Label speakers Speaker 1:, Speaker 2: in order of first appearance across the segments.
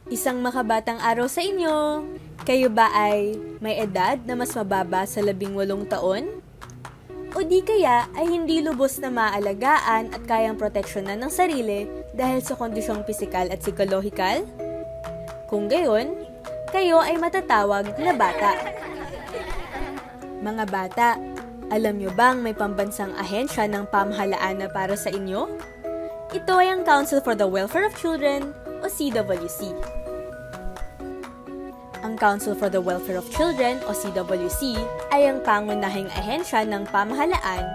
Speaker 1: Isang makabatang araw sa inyo! Kayo ba ay may edad na mas mababa sa 18 taon? O di kaya ay hindi lubos na maaalagaan at kayang proteksyonan ng sarili dahil sa kondisyong pisikal at psikolohikal? Kung gayon, kayo ay matatawag na bata. Mga bata, alam nyo bang may pambansang ahensya ng pamahalaan na para sa inyo? Ito ay ang Council for the Welfare of Children o CWC. Ang Council for the Welfare of Children o CWC ay ang pangunahing ahensya ng pamahalaan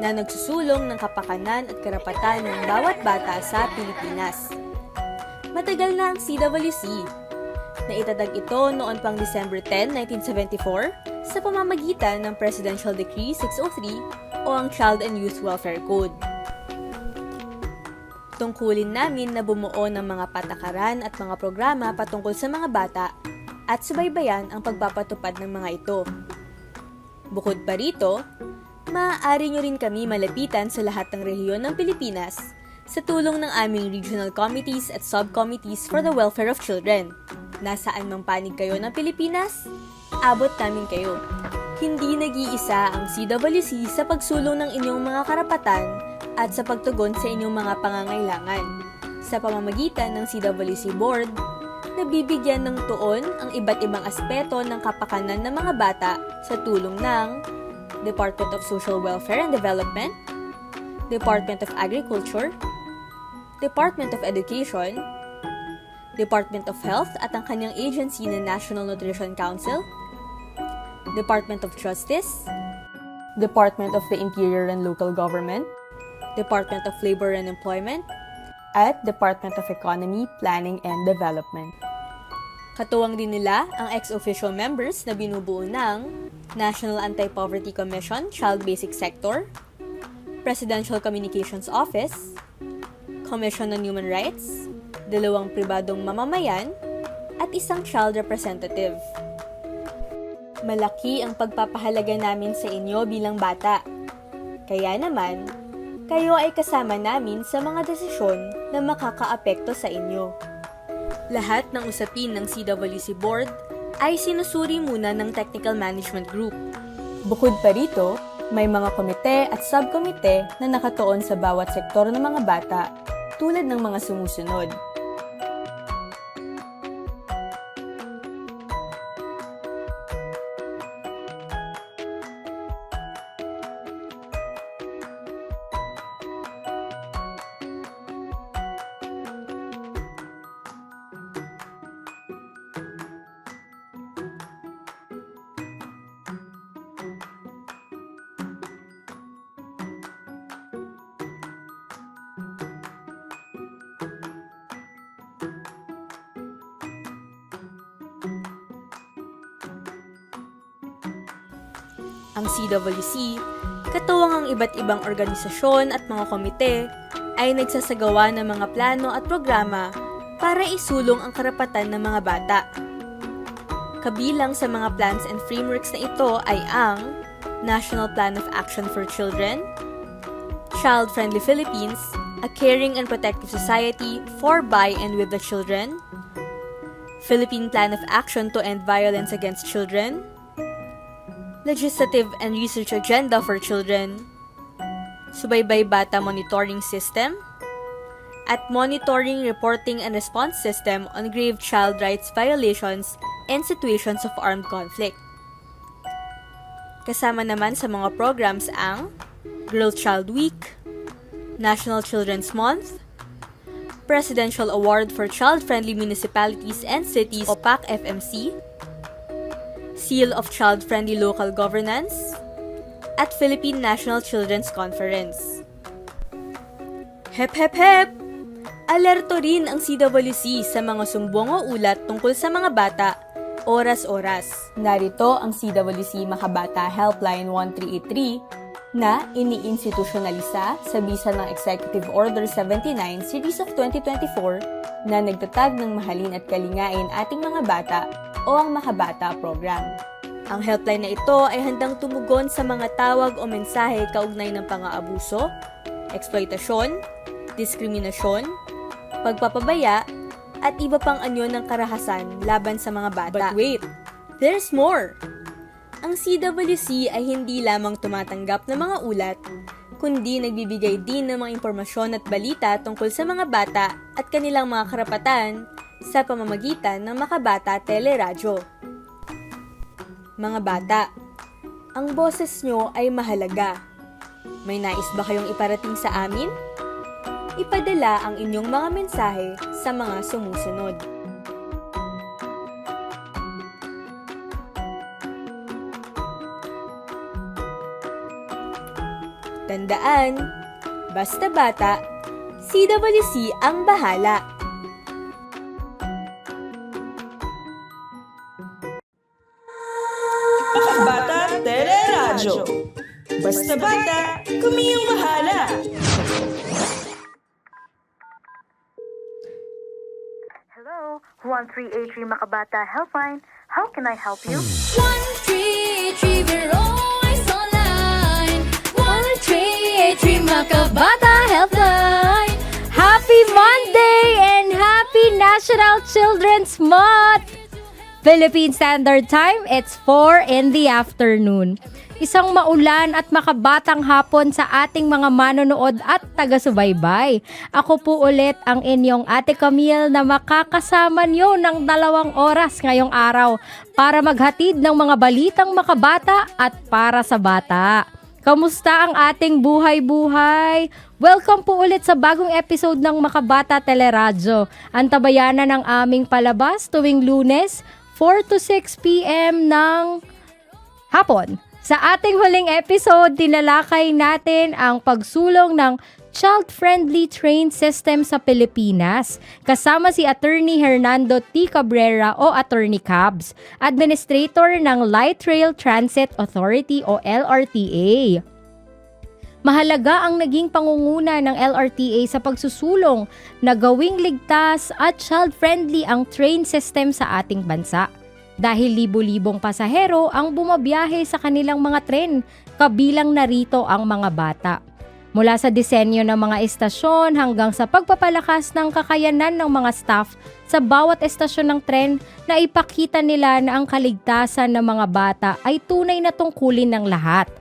Speaker 1: na nagsusulong ng kapakanan at karapatan ng bawat bata sa Pilipinas. Matagal na ang CWC. Naitatag ito noon pang December 10, 1974 sa pamamagitan ng Presidential Decree 603 o ang Child and Youth Welfare Code. Tungkulin namin na bumuo ng mga patakaran at mga programa patungkol sa mga bata at subaybayan ang pagpapatupad ng mga ito. Bukod pa rito, maaari nyo rin kami malapitan sa lahat ng rehiyon ng Pilipinas sa tulong ng aming regional committees at subcommittees for the welfare of children. Nasaan mang panig kayo ng Pilipinas, abot namin kayo. Hindi nag-iisa ang CWC sa pagsulong ng inyong mga karapatan at sa pagtugon sa inyong mga pangangailangan. Sa pamamagitan ng CWC Board, nabibigyan ng tuon ang iba't ibang aspeto ng kapakanan ng mga bata sa tulong ng Department of Social Welfare and Development, Department of Agriculture, Department of Education, Department of Health at ang kanyang agency na National Nutrition Council, Department of Justice, Department of the Interior and Local Government, Department of Labor and Employment, at Department of Economy, Planning and Development. Katuwang din nila ang ex-official members na binubuo ng National Anti-Poverty Commission, Child Basic Sector, Presidential Communications Office, Commission on Human Rights, 2 pribadong mamamayan, at isang child representative. Malaki ang pagpapahalaga namin sa inyo bilang bata. Kaya naman, kayo ay kasama namin sa mga desisyon na makakaapekto sa inyo. Lahat ng usapin ng CWC Board ay sinusuri muna ng Technical Management Group. Bukod pa rito, may mga komite at subkomite na nakatuon sa bawat sektor ng mga bata tulad ng mga sumusunod. Ang CWC, katuwang ang iba't ibang organisasyon at mga komite, ay nagsasagawa ng mga plano at programa para isulong ang karapatan ng mga bata. Kabilang sa mga plans and frameworks na ito ay ang National Plan of Action for Children, Child Friendly Philippines, A Caring and Protective Society for, by, and with the children, Philippine Plan of Action to End Violence Against Children, Legislative and Research Agenda for Children, Subaybay Bata Monitoring System, at Monitoring, Reporting, and Response System on Grave Child Rights Violations and Situations of Armed Conflict. Kasama naman sa mga programs ang Girl Child Week, National Children's Month, Presidential Award for Child-Friendly Municipalities and Cities o PAC-FMC, Seal of Child-Friendly Local Governance, at Philippine National Children's Conference. Hep hep hep! Alerto rin ang CWC sa mga sumbong o ulat tungkol sa mga bata, oras-oras. Narito ang CWC Makabata Helpline 1383 na iniinstitusyonalisa sa bisa ng Executive Order 79 Series of 2024 na nagtatag ng mahalin at kalingain ating mga bata o ang Makabata Program. Ang helpline na ito ay handang tumugon sa mga tawag o mensahe kaugnay ng pang-aabuso, eksploitasyon, diskriminasyon, pagpapabaya, at iba pang anyo ng karahasan laban sa mga bata. But wait, there's more! Ang CWC ay hindi lamang tumatanggap ng mga ulat, kundi nagbibigay din ng mga impormasyon at balita tungkol sa mga bata at kanilang mga karapatan sa pamamagitan ng Makabata Teleradyo. Mga bata, ang boses nyo ay mahalaga. May nais ba kayong iparating sa amin? Ipadala ang inyong mga mensahe sa mga sumusunod. Tandaan, basta bata, CWC ang bahala.
Speaker 2: Makabata Teleradyo. Basta bata, kami yung bahala.
Speaker 3: Hello, 1383 Makabata Helpline. How can I help you?
Speaker 4: 1383, we're always online. 1383 Makabata Helpline. Happy Monday and happy National Children's Month! Philippine Standard Time, it's 4 in the afternoon. Isang maulan at makabatang hapon sa ating mga manonood at taga-subaybay. Ako po ulit ang inyong Ate Camille na makakasama niyo ng 2 oras ngayong araw para maghatid ng mga balitang makabata at para sa bata. Kamusta ang ating buhay-buhay? Welcome po ulit sa bagong episode ng Makabata Teleradyo. Ang tabayanan ng aming palabas tuwing Lunes, 4 to 6 p.m. ng hapon. Sa ating huling episode, tinalakay natin ang pagsulong ng child-friendly train system sa Pilipinas. Kasama si Attorney Hernando T. Cabrera o Attorney Cabs, Administrator ng Light Rail Transit Authority o LRTA. Mahalaga ang naging pangunguna ng LRTA sa pagsusulong na gawing ligtas at child-friendly ang train system sa ating bansa. Dahil libo-libong pasahero ang bumabiyahe sa kanilang mga tren, kabilang narito ang mga bata. Mula sa disenyo ng mga estasyon hanggang sa pagpapalakas ng kakayanan ng mga staff sa bawat estasyon ng tren na ipakita nila na ang kaligtasan ng mga bata ay tunay na tungkulin ng lahat.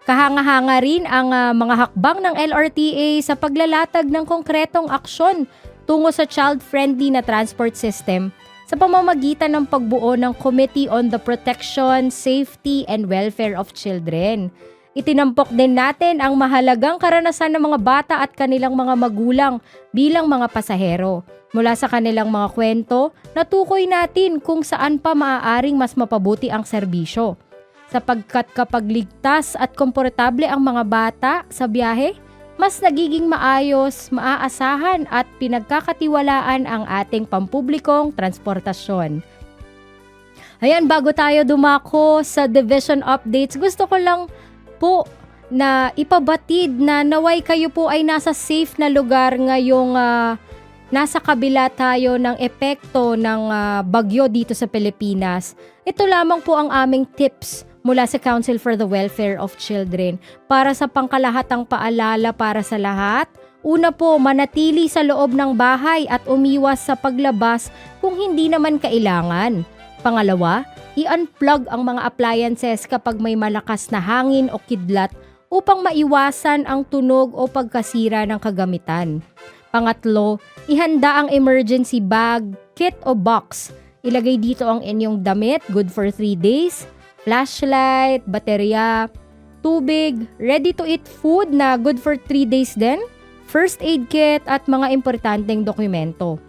Speaker 4: Kahanga-hanga rin ang mga hakbang ng LRTA sa paglalatag ng konkretong aksyon tungo sa child-friendly na transport system sa pamamagitan ng pagbuo ng Committee on the Protection, Safety, and Welfare of Children. Itinampok din natin ang mahalagang karanasan ng mga bata at kanilang mga magulang bilang mga pasahero. Mula sa kanilang mga kwento, natukoy natin kung saan pa maaaring mas mapabuti ang serbisyo. Sapagkat kapag ligtas at komportable ang mga bata sa biyahe, mas nagiging maayos, maaasahan at pinagkakatiwalaan ang ating pampublikong transportasyon. Ayan, bago tayo dumako sa division updates, gusto ko lang po na ipabatid na naway kayo po ay nasa safe na lugar ngayong nasa kabila tayo ng epekto ng bagyo dito sa Pilipinas. Ito lamang po ang aming tips mula sa Council for the Welfare of Children para sa pangkalahatang paalala para sa lahat. Una po, manatili sa loob ng bahay at umiwas sa paglabas kung hindi naman kailangan. Pangalawa, i-unplug ang mga appliances kapag may malakas na hangin o kidlat upang maiwasan ang tunog o pagkasira ng kagamitan. Pangatlo, ihanda ang emergency bag, kit o box. Ilagay dito ang inyong damit, good for 3 days, flashlight, baterya, tubig, ready-to-eat food na good for 3 days din, first aid kit at mga importanteng dokumento.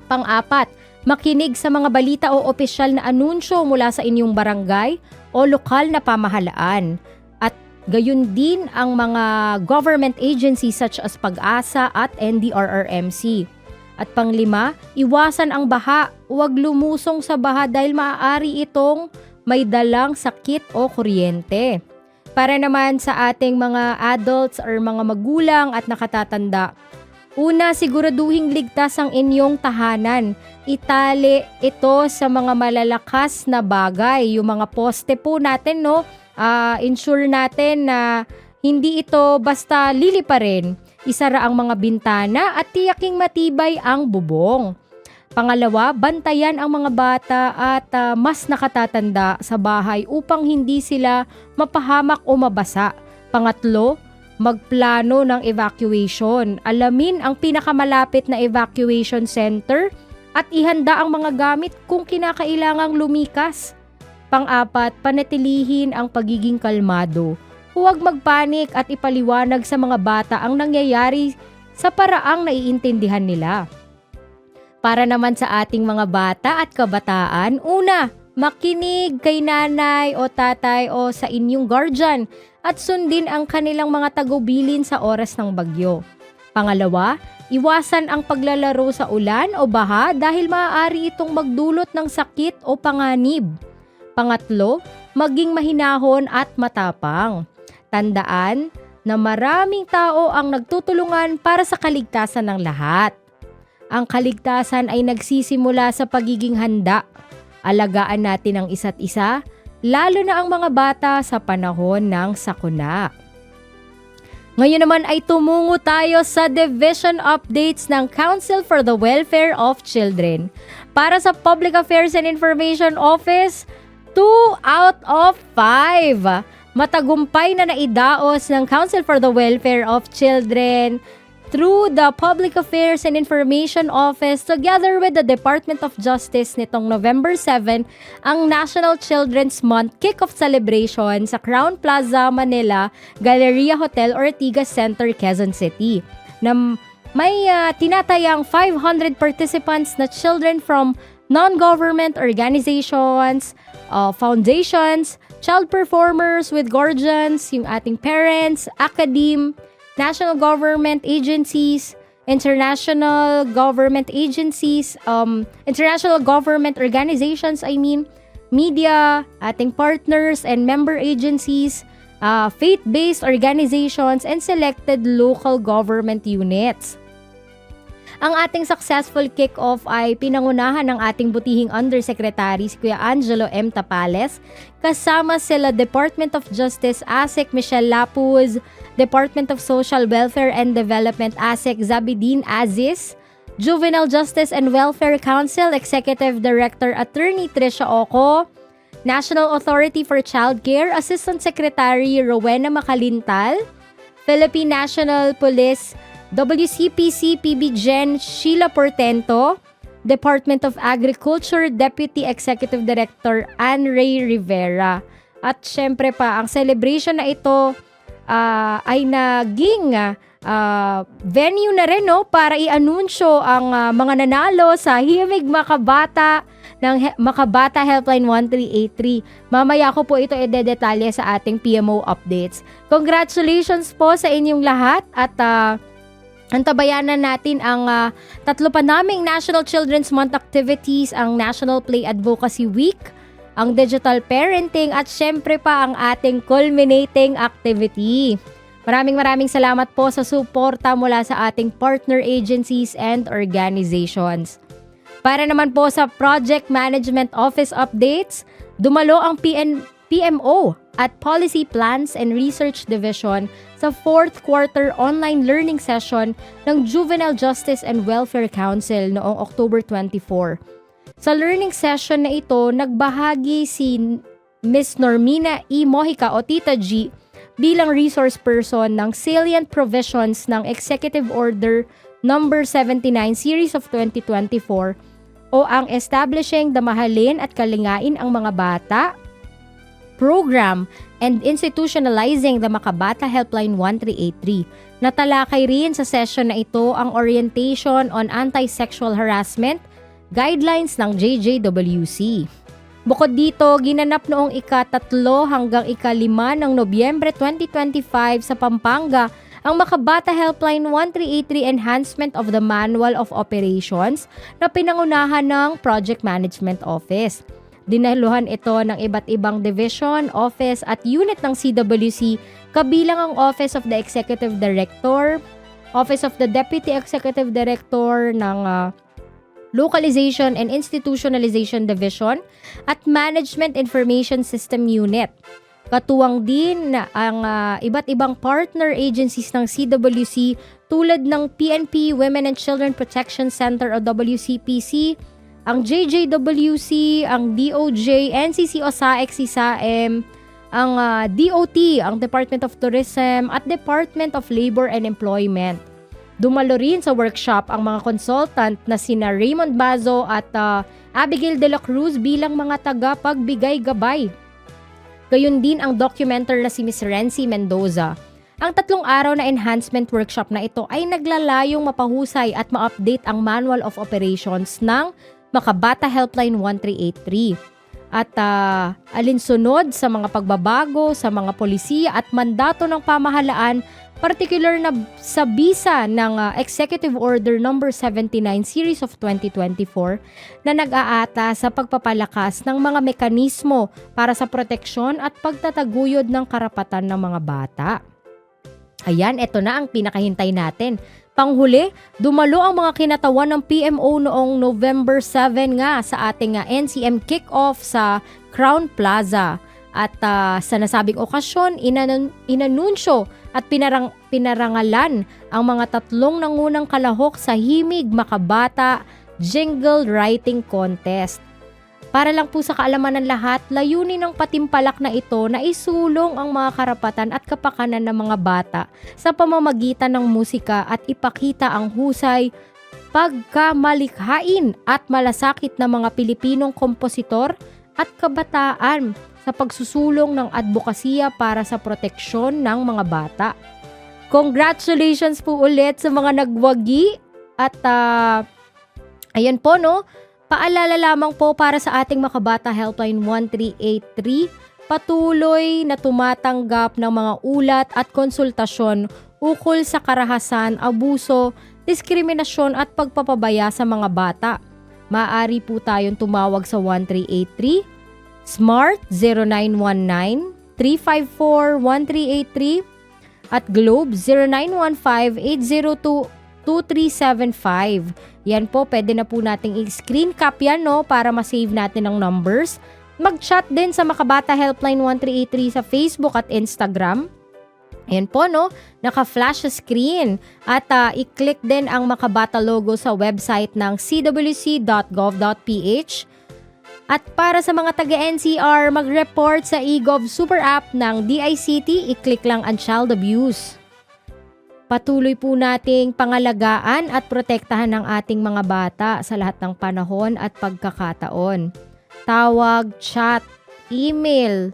Speaker 4: Pang-apat, makinig sa mga balita o opisyal na anunsyo mula sa inyong barangay o lokal na pamahalaan. At gayon din ang mga government agencies such as Pag-asa at NDRRMC. At pang-5, iwasan ang baha. Huwag lumusong sa baha dahil maaari itong may dalang sakit o kuryente. Para naman sa ating mga adults or mga magulang at nakatatanda, una, siguraduhing ligtas ang inyong tahanan. Itali ito sa mga malalakas na bagay. Yung mga poste po natin, no? Ensure natin na hindi ito basta liliparin. Isara ang mga bintana at tiyaking matibay ang bubong. Pangalawa, bantayan ang mga bata at mas nakatatanda sa bahay upang hindi sila mapahamak o mabasa. Pangatlo, magplano ng evacuation. Alamin ang pinakamalapit na evacuation center at ihanda ang mga gamit kung kinakailangang lumikas. Pang-apat, panatilihin ang pagiging kalmado. Huwag magpanik at ipaliwanag sa mga bata ang nangyayari sa paraang naiintindihan nila. Para naman sa ating mga bata at kabataan, una, makinig kay nanay o tatay o sa inyong guardian at sundin ang kanilang mga tagubilin sa oras ng bagyo. Pangalawa, iwasan ang paglalaro sa ulan o baha dahil maaari itong magdulot ng sakit o panganib. Pangatlo, maging mahinahon at matapang. Tandaan na maraming tao ang nagtutulungan para sa kaligtasan ng lahat. Ang kaligtasan ay nagsisimula sa pagiging handa. Alagaan natin ang isa't isa, lalo na ang mga bata sa panahon ng sakuna. Ngayon naman ay tumungo tayo sa Division Updates ng Council for the Welfare of Children. Para sa Public Affairs and Information Office, 2 out of 5. Matagumpay na naidaos ng Council for the Welfare of Children through the Public Affairs and Information Office together with the Department of Justice nitong November 7 ang National Children's Month Kick-Off Celebration sa Crown Plaza, Manila, Galleria Hotel Ortigas Center, Quezon City na may tinatayang 500 participants na children from non-government organizations, foundations, child performers with guardians, yung ating parents, academe, national government agencies, international government organizations, media, ating partners and member agencies, faith-based organizations, and selected local government units. Ang ating successful kick-off ay pinangunahan ng ating butihing Undersecretary si Kuya Angelo M. Tapales, kasama sila Department of Justice ASEC Michelle Lapuz, Department of Social Welfare and Development ASEC Zabidin Aziz, Juvenile Justice and Welfare Council Executive Director Attorney Tricia Oco, National Authority for Child Care Assistant Secretary Rowena Macalintal, Philippine National Police WCPC PB Gen Sheila Portento, Department of Agriculture Deputy Executive Director Ann Ray Rivera. At syempre pa, ang celebration na ito ay naging venue na rin para i-anunsyo ang mga nanalo sa Himig Makabata ng Makabata Helpline 1383. Mamaya ko po ito i-detalye sa ating PMO updates. Congratulations po sa inyong lahat at antabayanan natin ang tatlo pa naming National Children's Month activities, ang National Play Advocacy Week, ang Digital Parenting at syempre pa ang ating culminating activity. Maraming salamat po sa suporta mula sa ating partner agencies and organizations. Para naman po sa Project Management Office updates, dumalo ang PMO at Policy Plans and Research Division sa 4th quarter online learning session ng Juvenile Justice and Welfare Council noong October 24. Sa learning session na ito, nagbahagi si Ms. Normina E. Mojica o Tita G bilang resource person ng salient provisions ng Executive Order Number 79 Series of 2024 o ang Establishing the Mahalin at Kalingain ang Mga Bata Program and Institutionalizing the Makabata Helpline 1383. Natalakay rin sa session na ito ang orientation on anti-sexual harassment, guidelines ng JJWC. Bukod dito, ginanap noong ika-3 hanggang ika-5 ng Nobyembre 2025 sa Pampanga ang Makabata Helpline 1383 Enhancement of the Manual of Operations na pinangunahan ng Project Management Office. Dinaluhan ito ng iba't ibang division, office at unit ng CWC kabilang ang Office of the Executive Director, Office of the Deputy Executive Director ng Localization and Institutionalization Division at Management Information System Unit. Katuwang din ang iba't ibang partner agencies ng CWC tulad ng PNP, Women and Children Protection Center o WCPC, ang JJWC, ang DOJ, NCC o SAEC, CSAM, ang DOT, ang Department of Tourism at Department of Labor and Employment. Dumalo rin sa workshop ang mga consultant na sina Raymond Bazo at Abigail de la Cruz bilang mga tagapagbigay gabay. Gayun din ang documenter na si Ms. Renzi Mendoza. Ang 3 araw na enhancement workshop na ito ay naglalayong mapahusay at ma-update ang Manual of Operations ng Makabata Helpline 1383. At alinsunod sa mga pagbabago sa mga polisiya at mandato ng pamahalaan, particular na sa bisa ng Executive Order No. 79 Series of 2024 na nag-aata sa pagpapalakas ng mga mekanismo para sa proteksyon at pagtataguyod ng karapatan ng mga bata. Ayan, ito na ang pinakahintay natin. Panghuli, dumalo ang mga kinatawan ng PMO noong November 7 nga sa ating NCM kick-off sa Crown Plaza. At sa nasabing okasyon, inanunsyo at pinarangalan ang mga 3 nangunang kalahok sa Himig Makabata Jingle Writing Contest. Para lang po sa kaalaman ng lahat, layunin ng patimpalak na ito na isulong ang mga karapatan at kapakanan ng mga bata sa pamamagitan ng musika at ipakita ang husay, pagkamalikhain at malasakit ng mga Pilipinong kompositor at kabataan sa pagsusulong ng advokasya para sa proteksyon ng mga bata. Congratulations po ulit sa mga nagwagi at ayan po no, paalala lamang po para sa ating Makabata Helpline 1383, patuloy na tumatanggap ng mga ulat at konsultasyon ukol sa karahasan, abuso, diskriminasyon at pagpapabaya sa mga bata. Maaari po tayong tumawag sa 1383, Smart 0919-354-1383 at Globe 0915-802-2375. Yan po, pwede na po nating i-screen cap yan no, para ma-save natin ang numbers. Mag-chat din sa Makabata Helpline 1383 sa Facebook at Instagram. Ayan po no, naka-flash sa screen. At i-click din ang Makabata logo sa website ng cwc.gov.ph. At para sa mga taga-NCR, mag-report sa eGov Super App ng DICT, i-click lang ang Child Abuse. Patuloy po nating pangalagaan at protektahan ang ating mga bata sa lahat ng panahon at pagkakataon. Tawag, chat, email,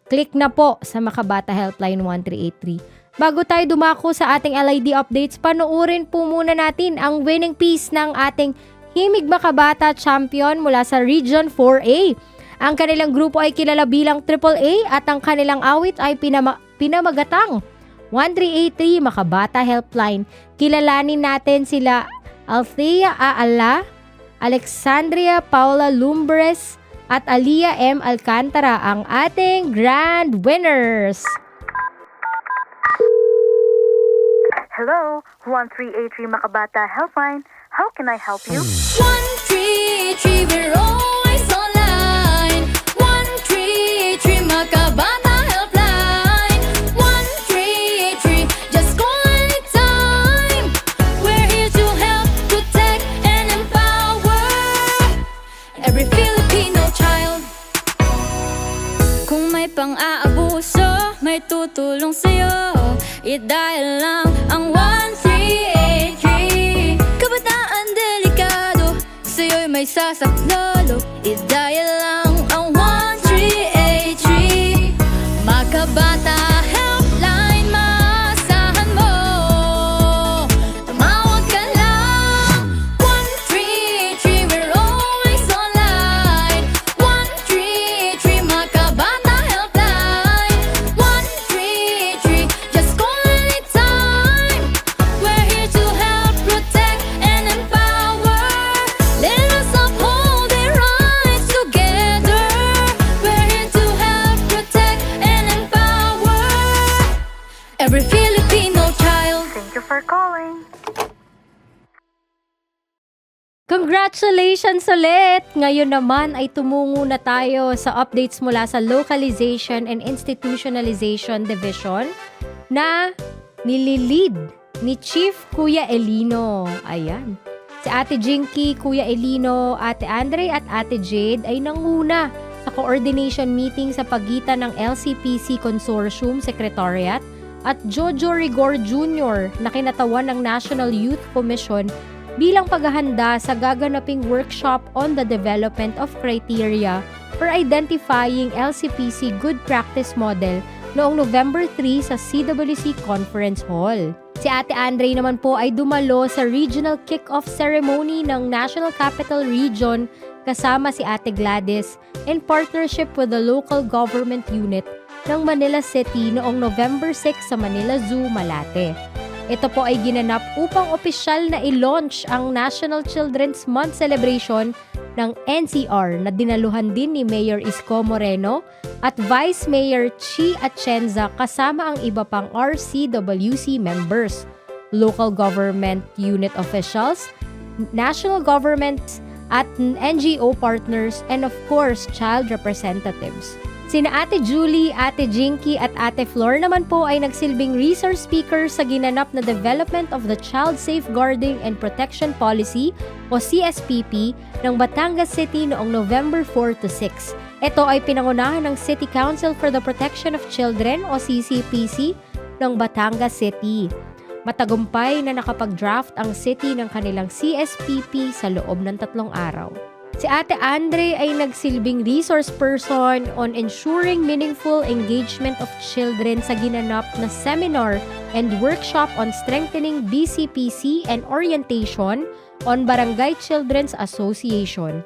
Speaker 4: click na po sa Makabata Helpline 1383. Bago tayo dumako sa ating LID updates, panoorin po muna natin ang winning piece ng ating Himig Makabata Champion mula sa Region 4A. Ang kanilang grupo ay kilala bilang AAA at ang kanilang awit ay pinamagatang 1383 Makabata Helpline. Kilalanin natin sila Althea Aala, Alexandria Paula Lumbres at Alia M. Alcantara, ang ating grand winners.
Speaker 3: Hello, 1383 Makabata Helpline. How can I help you?
Speaker 4: 1383, we're always online. 1383 Makabata Helpline. 1383, just call anytime. We're here to help, protect, and empower every Filipino child. Kung may pang-aabuso, may tutulong sa'yo. I-dial lang ang 1383. Kabataan delikado, sa'yo'y may sasaklolo. I-dial lang ang 1383. Makabata Helpline, maasahan mo. Tumawag ka lang. 1383, we're always online. 1383, Makabata Helpline. 1383, just call anytime. We're here to help, protect, and empower. Let us uphold their rights together. Congratulations ulit! Ngayon naman ay tumungo na tayo sa updates mula sa Localization and Institutionalization Division na nililid ni Chief Kuya Elino. Ayan. Si Ate Jinky, Kuya Elino, Ate Andre at Ate Jade ay nanguna sa coordination meeting sa pagitan ng LCPC Consortium Secretariat at Jojo Rigor Jr. na kinatawan ng National Youth Commission bilang paghahanda sa gaganaping workshop on the development of criteria for identifying LCPC Good Practice Model noong November 3 sa CWC Conference Hall. Si Ate Andre naman po ay dumalo sa regional kick-off ceremony ng National Capital Region kasama si Ate Gladys in partnership with the local government unit ng Manila City noong November 6 sa Manila Zoo, Malate. Ito po ay ginanap upang opisyal na i-launch ang National Children's Month celebration ng NCR na dinaluhan din ni Mayor Isko Moreno at Vice Mayor Chi Atienza kasama ang iba pang RCWC members, local government unit officials, national governments at NGO partners, and of course, child representatives. Sina Ate Julie, Ate Jinky at Ate Flor naman po ay nagsilbing resource speakers sa ginanap na development of the Child Safeguarding and Protection Policy o CSPP ng Batangas City noong November 4 to 6. Ito ay pinangunahan ng City Council for the Protection of Children o CCPC ng Batangas City. Matagumpay na nakapag-draft ang city ng kanilang CSPP sa loob ng 3 araw. Si Ate Andre ay nagsilbing resource person on ensuring meaningful engagement of children sa ginanap na seminar and workshop on strengthening BCPC and orientation on Barangay Children's Association,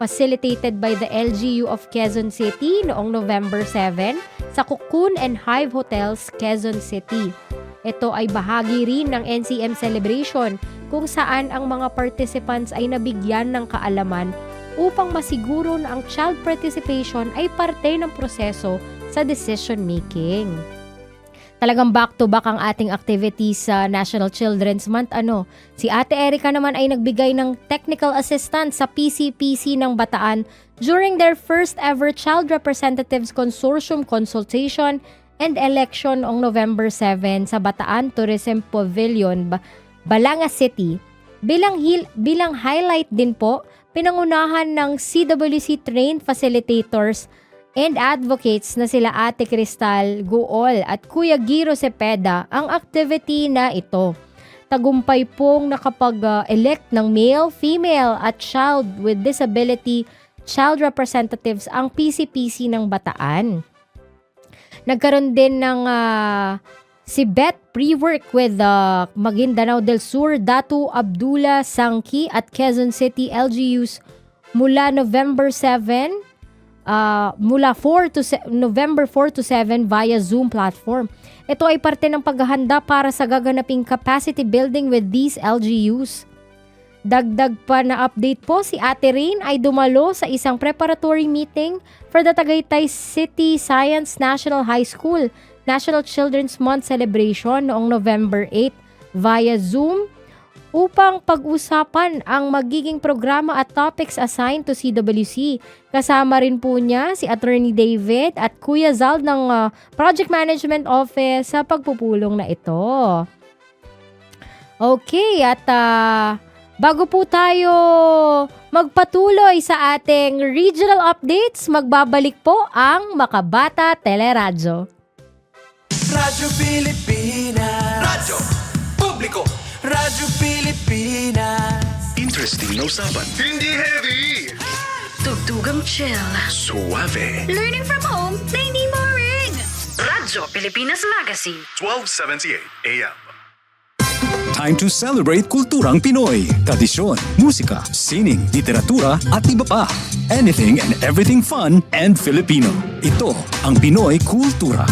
Speaker 4: facilitated by the LGU of Quezon City noong November 7 sa Cocoon and Hive Hotels, Quezon City. Ito ay bahagi rin ng NCM celebration kung saan ang mga participants ay nabigyan ng kaalaman upang masiguro na ang child participation ay parte ng proseso sa decision making. Talagang back-to-back ang ating activities sa National Children's Month. Si Ate Erica naman ay nagbigay ng technical assistance sa PCPC ng Bataan during their first ever Child Representatives Consortium consultation and election noong November 7 sa Bataan Tourism Pavilion, Balanga City. Bilang highlight din po, pinangunahan ng CWC trained facilitators and advocates na sila Ate Cristal Guol at Kuya Giro Cepeda ang activity na ito. Tagumpay pong nakapag-elect ng male, female at child with disability child representatives ang PCPC ng Bataan. Nagkaroon din ng si Beth pre-work with Maguindanao del Sur, Datu Abdullah Sangki at Quezon City LGUs mula November 7 November 4 to 7 via Zoom platform. Ito ay parte ng paghahanda para sa gaganaping capacity building with these LGUs. Dagdag pa na update po, si Ate Rain ay dumalo sa isang preparatory meeting for the Tagaytay City Science National High School National Children's Month celebration noong November 8 via Zoom upang pag-usapan ang magiging programa at topics assigned to CWC. Kasama rin po niya si Attorney David at Kuya Zal ng Project Management Office sa pagpupulong na ito. Okay, at bago po tayo magpatuloy sa ating regional updates, magbabalik po ang Makabata Teleradyo.
Speaker 5: Radyo Pilipinas. Radyo Publiko. Radyo Pilipinas.
Speaker 6: Interesting na usapan. Hindi heavy.
Speaker 7: Tugtugang chill.
Speaker 6: Suave.
Speaker 7: Learning from home na hindi boring. Radyo Pilipinas Magazine.
Speaker 6: 1278 AM. Time to celebrate kulturang Pinoy. Tradisyon, musika, sining, literatura at iba pa. Anything and everything fun and Filipino. Ito ang Pinoy Kultura.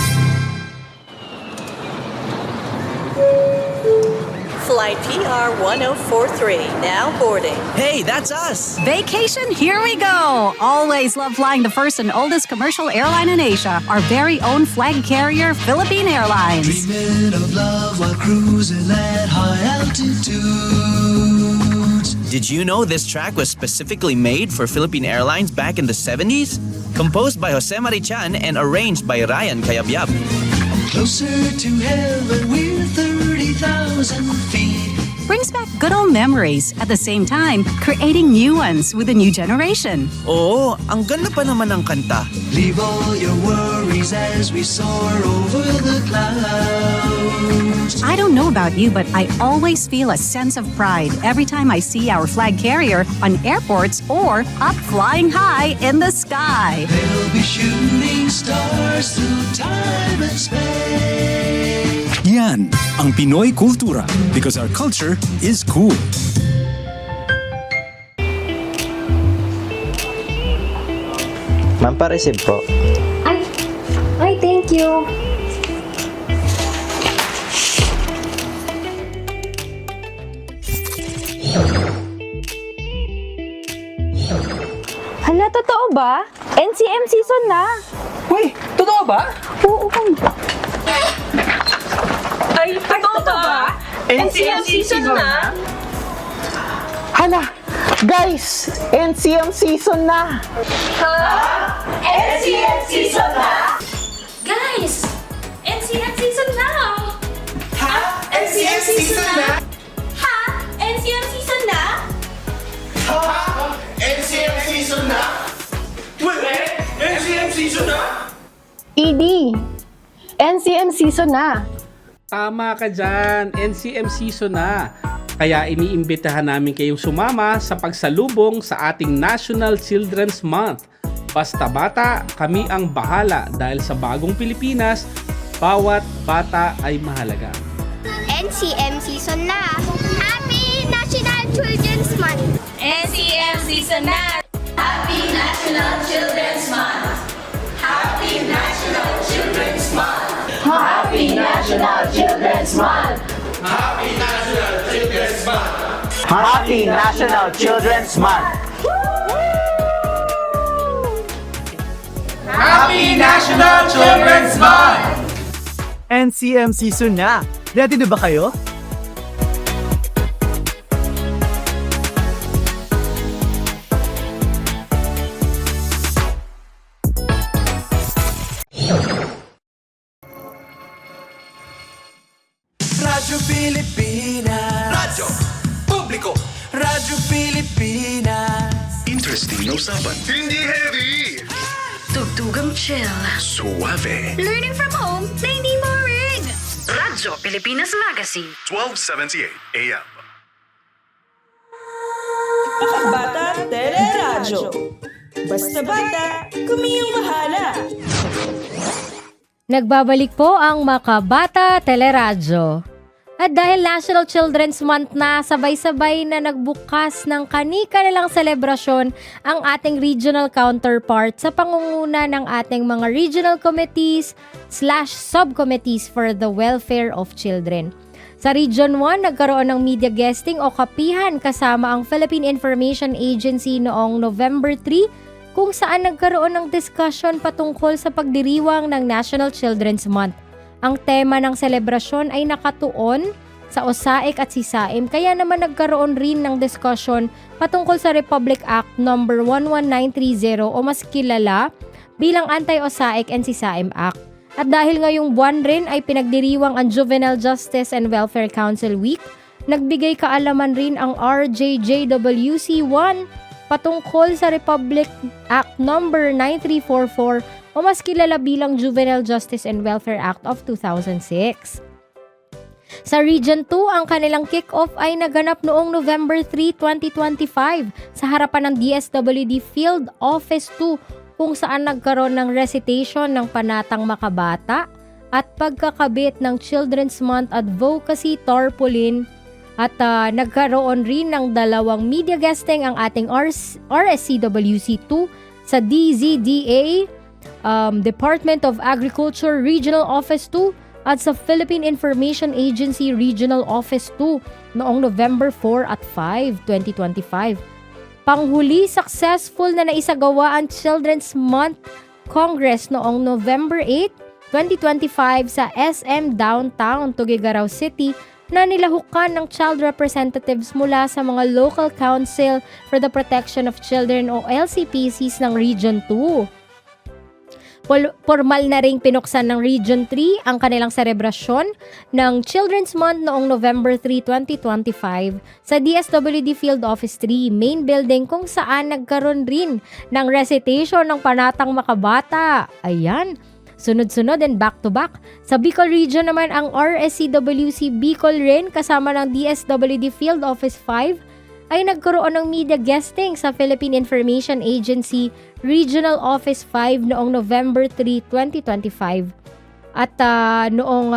Speaker 8: Flight PR 1043, now boarding.
Speaker 2: Hey, that's us!
Speaker 9: Vacation, here we go! Always love flying the first and oldest commercial airline in Asia, our very own flag carrier, Philippine Airlines.
Speaker 5: Dreaming of love while cruising at high altitudes.
Speaker 10: Did you know this track was specifically made for Philippine Airlines back in the 70s? Composed by Jose Marichan and arranged by Ryan Cayabyab.
Speaker 5: Closer to heaven, we're 30,000 feet.
Speaker 9: Brings back good old memories at the same time creating new ones with the new generation.
Speaker 10: Oo, ang ganda pa naman ng kanta.
Speaker 5: Leave all your worries as we soar over the clouds.
Speaker 9: I don't know about you, but I always feel a sense of pride every time I see our flag carrier on airports or up flying high in the sky.
Speaker 5: They'll be shooting stars through time and space.
Speaker 6: Yan ang Pinoy Kultura because our culture is cool.
Speaker 11: Ma'am, pa-receive po.
Speaker 4: Ay, thank you.
Speaker 1: Hala, totoo ba? NCM season na!
Speaker 2: Uy, totoo ba?
Speaker 1: Oo,
Speaker 2: Ay, totoo ba? NCM season na?
Speaker 12: Hala, guys, NCM season na!
Speaker 2: NCM season na?
Speaker 4: Guys! NCM season na!
Speaker 2: Ha? NCM season na?
Speaker 4: Ha? NCM season na?
Speaker 5: NCM season na? Wala! NCM season na?
Speaker 12: ED, NCM season na!
Speaker 13: Tama ka dyan, NCM season na. Kaya iniimbitahan namin kayong sumama sa pagsalubong sa ating National Children's Month. Basta bata, kami ang bahala dahil sa bagong Pilipinas, bawat bata ay mahalaga.
Speaker 4: NCM season na! Happy National Children's Month! NCM season na! Happy National Children's Month! Happy National Children's Month!
Speaker 12: Happy National Children's Month!
Speaker 5: Happy National Children's Month!
Speaker 12: Happy National Children's Month!
Speaker 5: Happy National Children's Month!
Speaker 11: NCM season na! Ready na ba kayo?
Speaker 5: Radyo Pilipinas. Radyo Publiko. Radyo Pilipinas.
Speaker 6: Interesting na usapan.
Speaker 5: Hindi heavy.
Speaker 7: Tugtugang chill.
Speaker 6: Suave.
Speaker 7: Learning from home na hindi boring. Radyo Pilipinas Magazine.
Speaker 6: 1278 AM.
Speaker 2: Makabata Teleradyo. Basta bata, kumiyong bahala.
Speaker 4: Nagbabalik po ang Makabata Teleradyo. At dahil National Children's Month na, sabay-sabay na nagbukas ng kani-kanilang selebrasyon ang ating regional counterpart sa pangunguna ng ating mga regional committees/subcommittees for the welfare of children. Sa Region 1, nagkaroon ng media guesting o kapihan kasama ang Philippine Information Agency noong November 3 kung saan nagkaroon ng discussion patungkol sa pagdiriwang ng National Children's Month. Ang tema ng selebrasyon ay nakatuon sa OSAIC at SISAIM, kaya naman nagkaroon rin ng discussion patungkol sa Republic Act No. 11930 o mas kilala bilang Anti-OSAIC and SISAIM Act. At dahil ngayong buwan rin ay pinagdiriwang ang Juvenile Justice and Welfare Council Week, nagbigay kaalaman rin ang RJJWC1 patungkol sa Republic Act No. 9344 o mas kilala bilang Juvenile Justice and Welfare Act of 2006. Sa Region 2, ang kanilang kick-off ay naganap noong November 3, 2025 sa harapan ng DSWD Field Office 2 kung saan nagkaroon ng recitation ng panatang makabata at pagkakabit ng Children's Month Advocacy Tarpaulin at nagkaroon rin ng dalawang media guesting ang ating RSCWC 2 sa DZDA Department of Agriculture Regional Office 2 at sa Philippine Information Agency Regional Office 2 noong November 4 at 5, 2025. Panghuli, successful na naisagawa ang Children's Month Congress noong November 8, 2025 sa SM Downtown, Tuguegarao City na nilahukan ng child representatives mula sa mga Local Council for the Protection of Children o LCPCs ng Region 2. Formal na ring pinuksan ng Region 3 ang kanilang selebrasyon ng Children's Month noong November 3, 2025 sa DSWD Field Office 3 main building kung saan nagkaroon rin ng recitation ng Panatang Makabata. Ayan, sunod-sunod and back-to-back. Sa Bicol Region naman ang RSCWC Bicol rin kasama ng DSWD Field Office 5 ay nagkaroon ng media guesting sa Philippine Information Agency Regional Office 5 noong November 3, 2025. At noong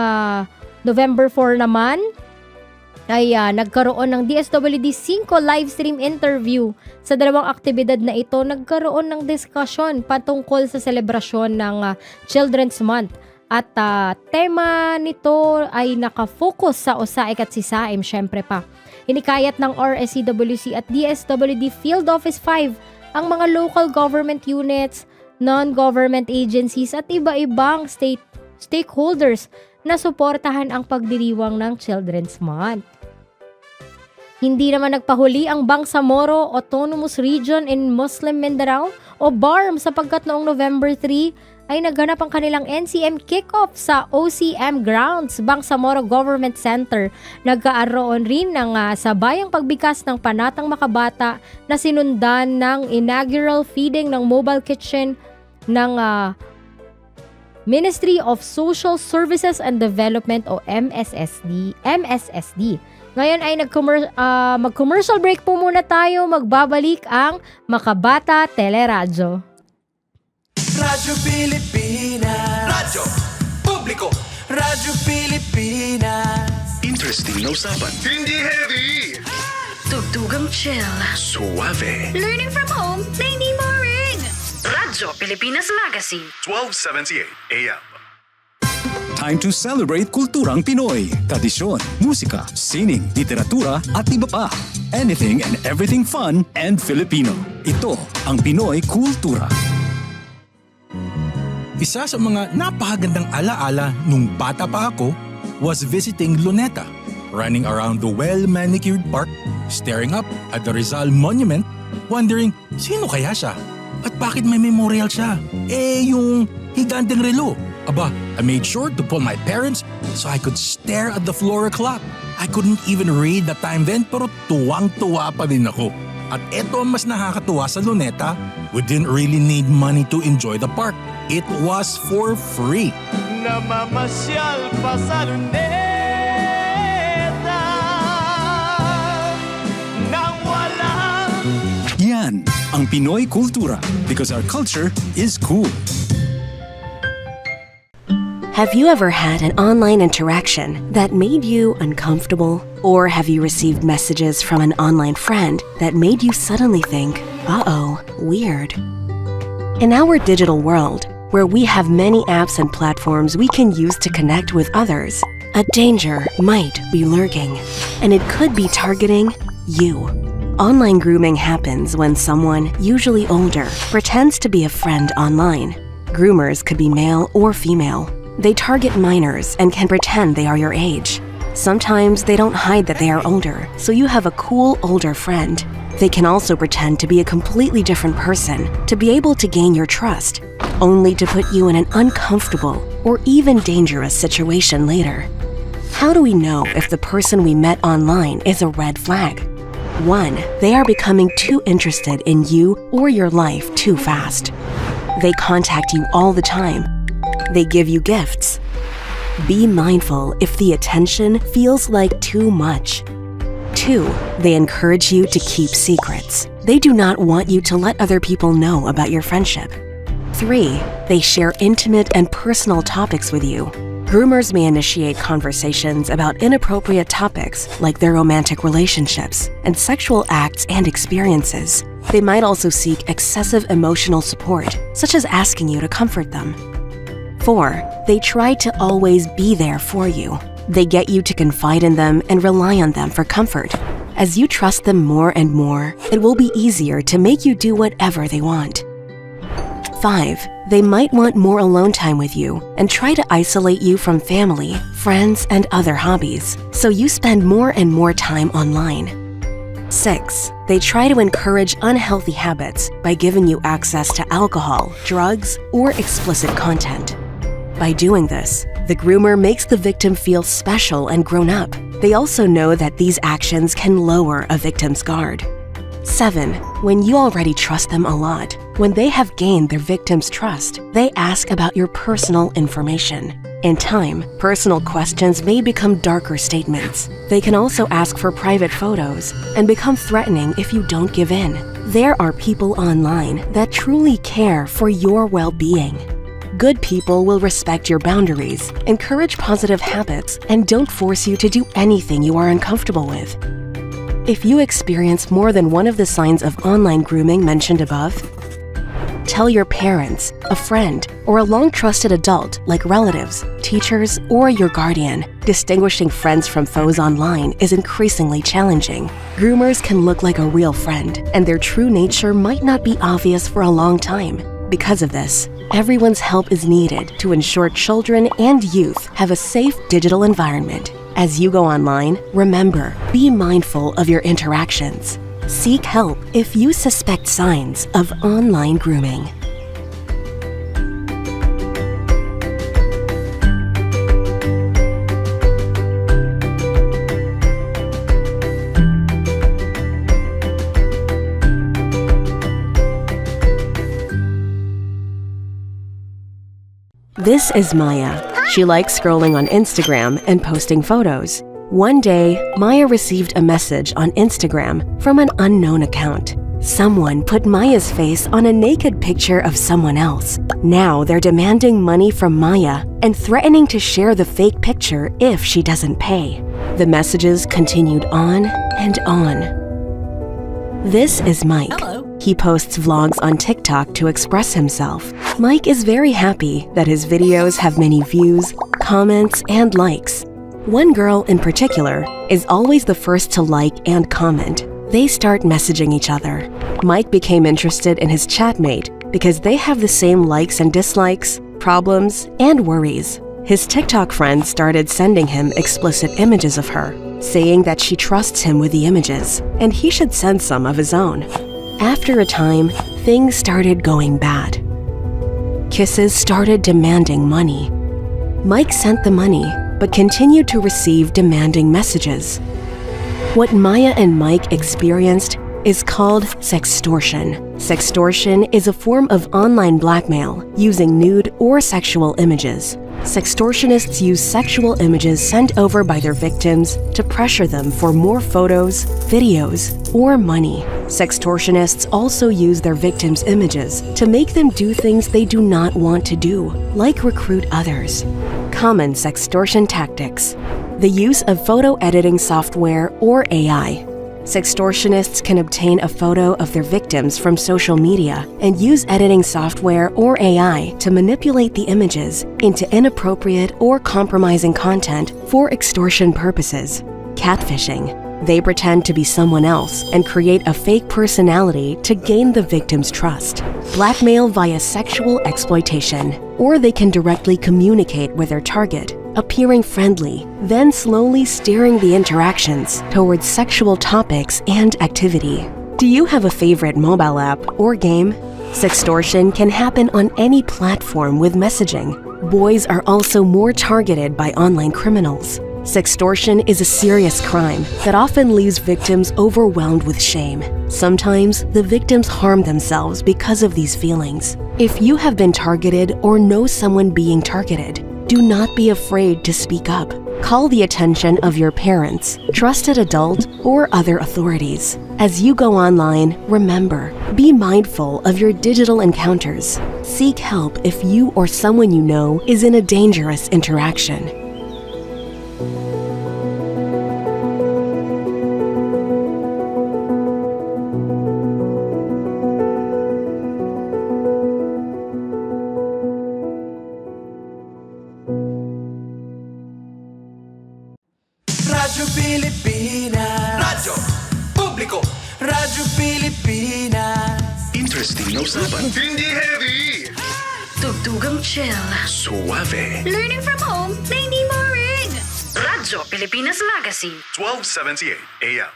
Speaker 4: November 4 naman ay nagkaroon ng DSWD 5 live stream interview. Sa dalawang aktibidad na ito, nagkaroon ng diskusyon patungkol sa selebrasyon ng Children's Month. At tema nito ay nakafocus sa OSAIC at SISAIM, syempre pa. Hinikayat ng RSCWC at DSWD Field Office 5 ang mga local government units, non-government agencies at iba-ibang stakeholders na suportahan ang pagdiriwang ng Children's Month. Hindi naman nagpahuli ang Bangsamoro Autonomous Region in Muslim Mindanao o BARM sapagkat noong November 3 ay nagganap ang kanilang NCM kickoff sa OCM Grounds, Bangsamoro Government Center. Nagkaaroon rin ng sabayang pagbigkas ng Panatang Makabata na sinundan ng inaugural feeding ng mobile kitchen ng Ministry of Social Services and Development o MSSD. Ngayon ay mag-commercial break po muna tayo. Magbabalik ang Makabata Teleradyo.
Speaker 5: Radyo Pilipinas. Radyo Publiko. Radyo Pilipinas.
Speaker 6: Interesting na usapan.
Speaker 5: Hindi heavy.
Speaker 7: Tugtugang chill.
Speaker 6: Suave.
Speaker 7: Learning from home na hindi boring. Radyo Pilipinas Magazine.
Speaker 6: 1278 AM. Time to celebrate kulturang Pinoy. Tradisyon, musika, sining, literatura at iba pa. Anything and everything fun and Filipino. Ito ang Pinoy Kultura.
Speaker 14: Isa sa mga napakagandang alaala nung bata pa ako was visiting Luneta, running around the well-manicured park, staring up at the Rizal Monument, wondering sino kaya siya at bakit may memorial siya. Yung higanteng relo. Aba, I made sure to pull my parents so I could stare at the flora clock. I couldn't even read the time then pero tuwang-tuwa pa din ako. At eto ang mas nakakatuwa sa Luneta, we didn't really need money to enjoy the park. It was for free.
Speaker 5: Namamasyal pa sa Luneta nang walang
Speaker 6: Yan ang Pinoy Kultura because our culture is cool.
Speaker 15: Have you ever had an online interaction that made you uncomfortable? Or have you received messages from an online friend that made you suddenly think, uh-oh, weird? In our digital world, where we have many apps and platforms we can use to connect with others, a danger might be lurking, and it could be targeting you. Online grooming happens when someone, usually older, pretends to be a friend online. Groomers could be male or female. They target minors and can pretend they are your age. Sometimes they don't hide that they are older, so you have a cool older friend. They can also pretend to be a completely different person to be able to gain your trust, only to put you in an uncomfortable or even dangerous situation later. How do we know if the person we met online is a red flag? 1. They are becoming too interested in you or your life too fast. They contact you all the time. They give you gifts. Be mindful if the attention feels like too much. 2. They encourage you to keep secrets. They do not want you to let other people know about your friendship. 3. They share intimate and personal topics with you. Groomers may initiate conversations about inappropriate topics like their romantic relationships and sexual acts and experiences. They might also seek excessive emotional support, such as asking you to comfort them. 4. They try to always be there for you. They get you to confide in them and rely on them for comfort. As you trust them more and more, it will be easier to make you do whatever they want. 5. They might want more alone time with you and try to isolate you from family, friends, and other hobbies, so you spend more and more time online. 6. They try to encourage unhealthy habits by giving you access to alcohol, drugs, or explicit content. By doing this, the groomer makes the victim feel special and grown up. They also know that these actions can lower a victim's guard. 7. When you already trust them a lot, when they have gained their victim's trust, they ask about your personal information. In time, personal questions may become darker statements. They can also ask for private photos and become threatening if you don't give in. There are people online that truly care for your well-being. Good people will respect your boundaries, encourage positive habits, and don't force you to do anything you are uncomfortable with. If you experience more than one of the signs of online grooming mentioned above, tell your parents, a friend, or a long-trusted adult like relatives, teachers, or your guardian. Distinguishing friends from foes online is increasingly challenging. Groomers can look like a real friend, and their true nature might not be obvious for a long time. Because of this, everyone's help is needed to ensure children and youth have a safe digital environment. As you go online, remember, be mindful of your interactions. Seek help if you suspect signs of online grooming. This is Maya. She likes scrolling on Instagram and posting photos. One day, Maya received a message on Instagram from an unknown account. Someone put Maya's face on a naked picture of someone else. Now they're demanding money from Maya and threatening to share the fake picture if she doesn't pay. The messages continued on and on. This is Mike.
Speaker 16: Hello.
Speaker 15: He posts vlogs on TikTok to express himself. Mike is very happy that his videos have many views, comments, and likes. One girl in particular is always the first to like and comment. They start messaging each other. Mike became interested in his chatmate because they have the same likes and dislikes, problems, and worries. His TikTok friends started sending him explicit images of her, saying that she trusts him with the images, and he should send some of his own. After a time, things started going bad. Kisses started demanding money. Mike sent the money, but continued to receive demanding messages. What Maya and Mike experienced is called sextortion. Sextortion is a form of online blackmail using nude or sexual images. Sextortionists use sexual images sent over by their victims to pressure them for more photos, videos, or money. Sextortionists also use their victims' images to make them do things they do not want to do, like recruit others. Common sextortion tactics: the use of photo editing software or AI. Sextortionists can obtain a photo of their victims from social media and use editing software or AI to manipulate the images into inappropriate or compromising content for extortion purposes. Catfishing: they pretend to be someone else and create a fake personality to gain the victim's trust. Blackmail via sexual exploitation, or they can directly communicate with their target, appearing friendly, then slowly steering the interactions towards sexual topics and activity. Do you have a favorite mobile app or game? Sextortion can happen on any platform with messaging. Boys are also more targeted by online criminals. Sextortion is a serious crime that often leaves victims overwhelmed with shame. Sometimes, the victims harm themselves because of these feelings. If you have been targeted or know someone being targeted, do not be afraid to speak up. Call the attention of your parents, trusted adult, or other authorities. As you go online, remember, be mindful of your digital encounters. Seek help if you or someone you know is in a dangerous interaction.
Speaker 5: Radyo Pilipinas. Radyo Publiko. Radyo Pilipinas.
Speaker 6: Interesting na usapan.
Speaker 5: Hindi heavy.
Speaker 7: Tugtugang chill.
Speaker 6: Suave.
Speaker 7: Learning from home na hindi boring. Radyo Pilipinas Magazine.
Speaker 6: 1278 AM.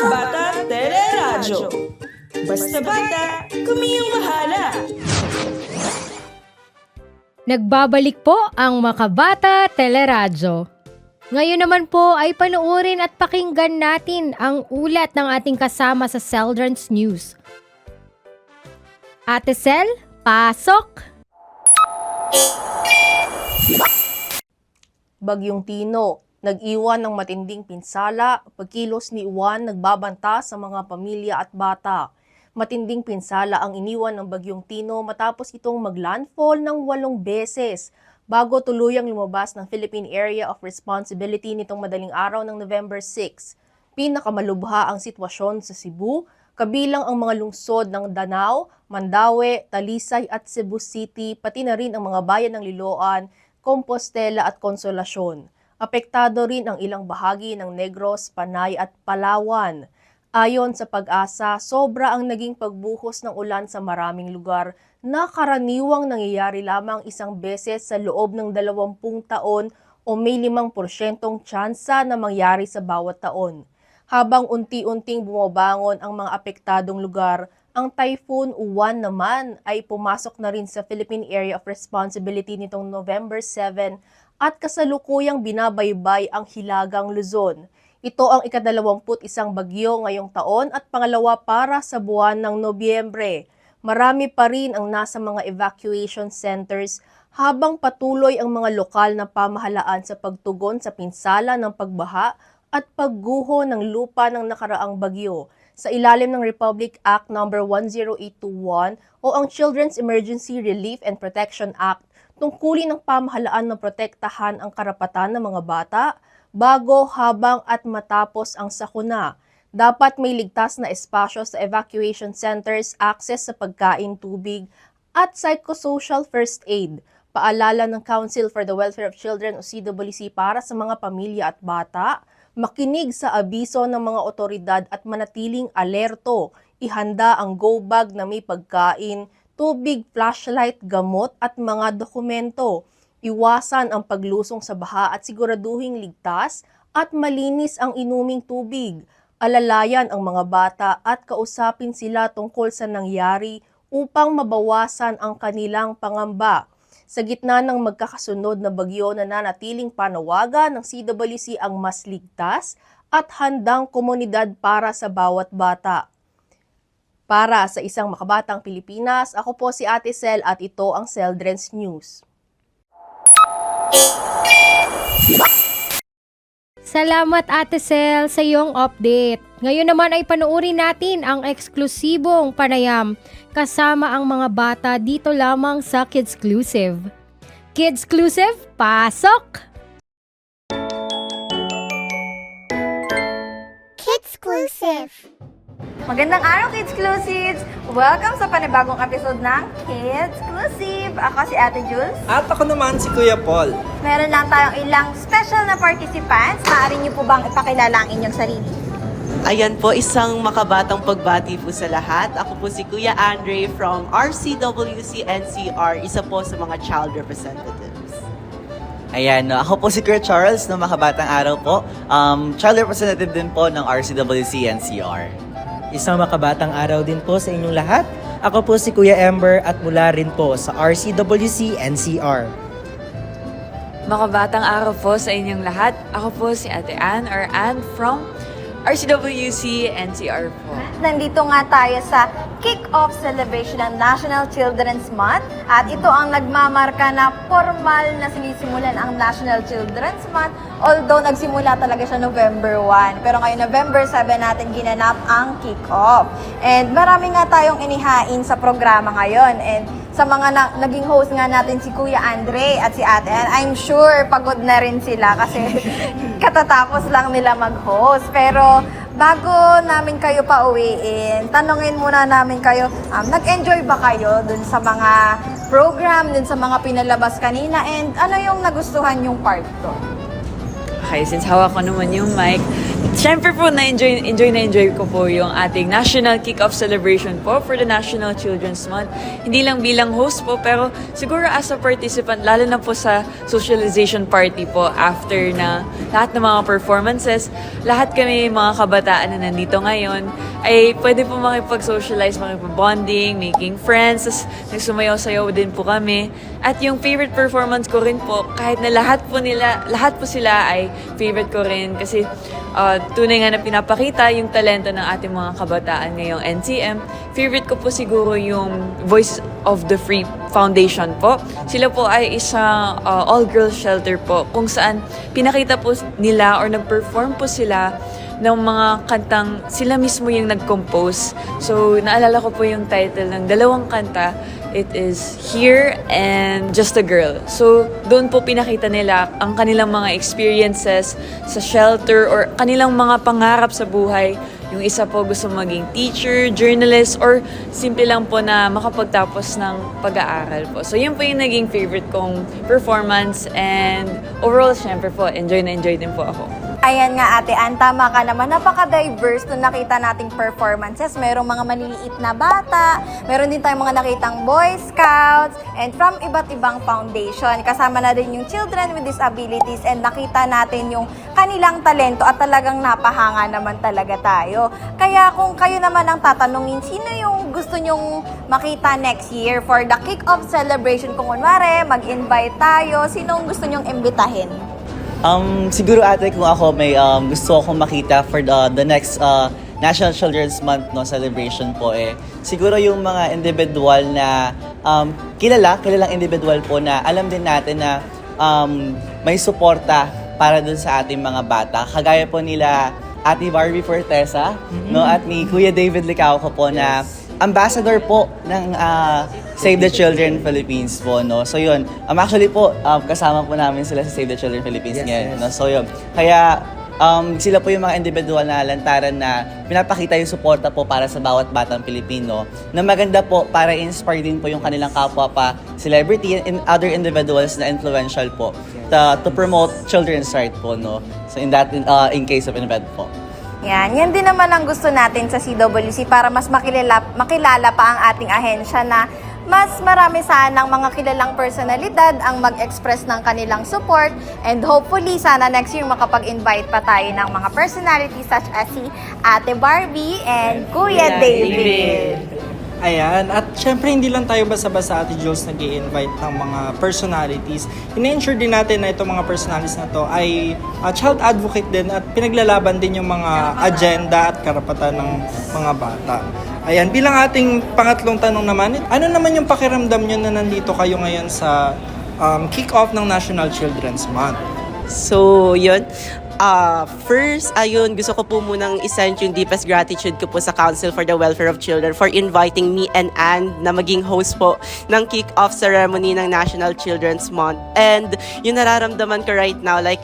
Speaker 2: Bata Teleradyo. Basta bata, kumiyong bahala.
Speaker 4: Nagbabalik po ang Makabata Teleradyo. Ngayon naman po ay panoorin at pakinggan natin ang ulat ng ating kasama sa Children's News. Ate Sel, pasok!
Speaker 16: Bagyong Tino, nag-iwan ng matinding pinsala, pagkilos ni Juan nagbabanta sa mga pamilya at bata. Matinding pinsala ang iniwan ng Bagyong Tino matapos itong maglandfall ng 8 beses bago tuluyang lumabas ng Philippine Area of Responsibility nitong madaling araw ng November 6. Pinakamalubha ang sitwasyon sa Cebu, kabilang ang mga lungsod ng Danao, Mandaue, Talisay at Cebu City, pati na rin ang mga bayan ng Liloan, Compostela at Consolacion. Apektado rin ang ilang bahagi ng Negros, Panay at Palawan. Ayon sa Pag-asa, sobra ang naging pagbuhos ng ulan sa maraming lugar na karaniwang nangyayari lamang isang beses sa loob ng 20 taon o may 5% tsansa na mangyari sa bawat taon. Habang unti-unting bumabangon ang mga apektadong lugar, ang Typhoon Uwan naman ay pumasok na rin sa Philippine Area of Responsibility nitong November 7 at kasalukuyang binabaybay ang Hilagang Luzon. Ito ang ika-21 bagyo ngayong taon at pangalawa para sa buwan ng Nobyembre. Marami pa rin ang nasa mga evacuation centers habang patuloy ang mga lokal na pamahalaan sa pagtugon sa pinsala ng pagbaha at pagguho ng lupa ng nakaraang bagyo. Sa ilalim ng Republic Act No. 10821 o ang Children's Emergency Relief and Protection Act, tungkulin ng pamahalaan na protektahan ang karapatan ng mga bata bago, habang at matapos ang sakuna. Dapat may ligtas na espasyo sa evacuation centers, access sa pagkain, tubig, at psychosocial first aid. Paalala ng Council for the Welfare of Children o CWC para sa mga pamilya at bata, makinig sa abiso ng mga otoridad at manatiling alerto. Ihanda ang go bag na may pagkain, tubig, flashlight, gamot at mga dokumento. Iwasan ang paglusong sa baha at siguraduhing ligtas at malinis ang inuming tubig. Alalayan ang mga bata at kausapin sila tungkol sa nangyari upang mabawasan ang kanilang pangamba. Sa gitna ng magkakasunod na bagyo, nananatiling panawagan ng CWC ang mas ligtas at handang komunidad para sa bawat bata. Para sa isang makabatang Pilipinas, ako po si Ate Sel at ito ang Children's News.
Speaker 4: Salamat Ate Sel sa iyong update. Ngayon naman ay panoorin natin ang eksklusibong panayam kasama ang mga bata dito lamang sa Kidsclusive. Kidsclusive, pasok!
Speaker 17: Kidsclusive! Magandang araw, Kidsclusives! Welcome sa panibagong episode ng Kidsclusive! Ako si Ate Jules.
Speaker 18: At ako naman si Kuya Paul.
Speaker 17: Meron lang tayong ilang special na participants. Maaari niyo po bang ipakilala ang inyong sarili?
Speaker 8: Ayan po, isang makabatang pagbati po sa lahat. Ako po si Kuya Andre from RCWC NCR, isa po sa mga child representatives.
Speaker 19: Ayan, ako po si Kuya Charles, no, makabatang araw po. Child representative din po ng RCWC NCR.
Speaker 18: Isang makabatang araw din po sa inyong lahat. Ako po si Kuya Ember at mula rin po sa RCWC NCR.
Speaker 20: Makabatang araw po sa inyong lahat. Ako po si Ate Ann or Ann from RCWC NCR po.
Speaker 17: Nandito nga tayo sa kick-off celebration ng National Children's Month at ito ang nagmamarka na formal na sinisimulan ang National Children's Month, although nagsimula talaga siya November 1. Pero ngayon November 7 natin ginanap ang kick-off. And marami nga tayong inihain sa programa ngayon. And sa mga naging host nga natin si Kuya Andre at si Ate Ann, I'm sure pagod na rin sila kasi katatapos lang nila mag-host. Pero bago namin kayo pauwiin, tanungin muna namin kayo, nag-enjoy ba kayo dun sa mga program, dun sa mga pinalabas kanina, and ano yung nagustuhan yung part doon?
Speaker 20: Okay, since hawak ko naman yung mic, Siyempre po, na-enjoy ko po yung ating National Kick-Off Celebration po for the National Children's Month. Hindi lang bilang host po, pero siguro as a participant, lalo na po sa socialization party po after na lahat ng mga performances, lahat kami mga kabataan na nandito ngayon ay pwede po makipag-socialize, makipag-bonding, making friends, tas nagsumayaw-sayaw din po kami. At yung favorite performance ko rin po, kahit na lahat po sila ay favorite ko rin kasi tunay nga na pinapakita yung talento ng ating mga kabataan ngayong NCM. Favorite ko po siguro yung Voice of the Free Foundation po. Sila po ay isang all-girls shelter po kung saan pinakita po nila or nag-perform po sila ng mga kantang sila mismo yung nag-compose. So, naalala ko po yung title ng dalawang kanta. It is Here and Just a Girl. So, doon po pinakita nila ang kanilang mga experiences sa shelter or kanilang mga pangarap sa buhay. Yung isa po gusto maging teacher, journalist, or simple lang po na makapagtapos ng pag-aaral po. So, yun po yung naging favorite kong performance and overall, syempre po, enjoy na enjoy din po ako.
Speaker 17: Ayan nga Ate Ann, tama ka naman. Napaka-diverse nung nakita nating performances. Merong mga maliliit na bata, meron din tayong mga nakitang Boy Scouts, and from iba't ibang foundation. Kasama na din yung children with disabilities and nakita natin yung kanilang talento at talagang napahanga naman talaga tayo. Kaya kung kayo naman ang tatanungin, sino yung gusto nyong makita next year for the kick-off celebration? Kung kunwari, mag-invite tayo, sinong gusto nyong imbitahin?
Speaker 19: Siguro ate, kung ako may gusto akong makita for the next National Children's Month celebration po siguro yung mga individual na kilalang individual po na alam din natin na may suporta para dun sa ating mga bata. Kagaya po nila Ate Barbie Fortesa, at ni Kuya David Licauco po na ambassador po ng Save the Children Philippines po, no? So yun, actually po, kasama po namin sila sa Save the Children Philippines ngayon, no? So yun, kaya sila po yung mga individual na lantaran na pinapakita yung suporta po para sa bawat batang Pilipino na maganda po para inspire din po yung kanilang kapwa pa celebrity and other individuals na influential po to promote children's rights po, no? So in case of an event po.
Speaker 17: Yan din naman ang gusto natin sa CWC para mas makilala pa ang ating ahensya na mas marami sanang mga kilalang personalidad ang mag-express ng kanilang support and hopefully sana next year makapag-invite pa tayo ng mga personalities such as si Ate Barbie and Kuya David.
Speaker 21: Ayan, at syempre hindi lang tayo basta-basta Ate Jules nag-i-invite ng mga personalities. Ina-ensure din natin na itong mga personalities na to ay child advocate din at pinaglalaban din yung mga agenda at karapatan ng mga bata. Ayan, bilang ating pangatlong tanong naman, ano naman yung pakiramdam nyo na nandito kayo ngayon sa kick-off ng National Children's Month?
Speaker 8: So, yun. First, gusto ko po munang isend yung deepest gratitude ko po sa Council for the Welfare of Children for inviting me and Anne na maging host po ng kick-off ceremony ng National Children's Month. And yung nararamdaman ko right now, like,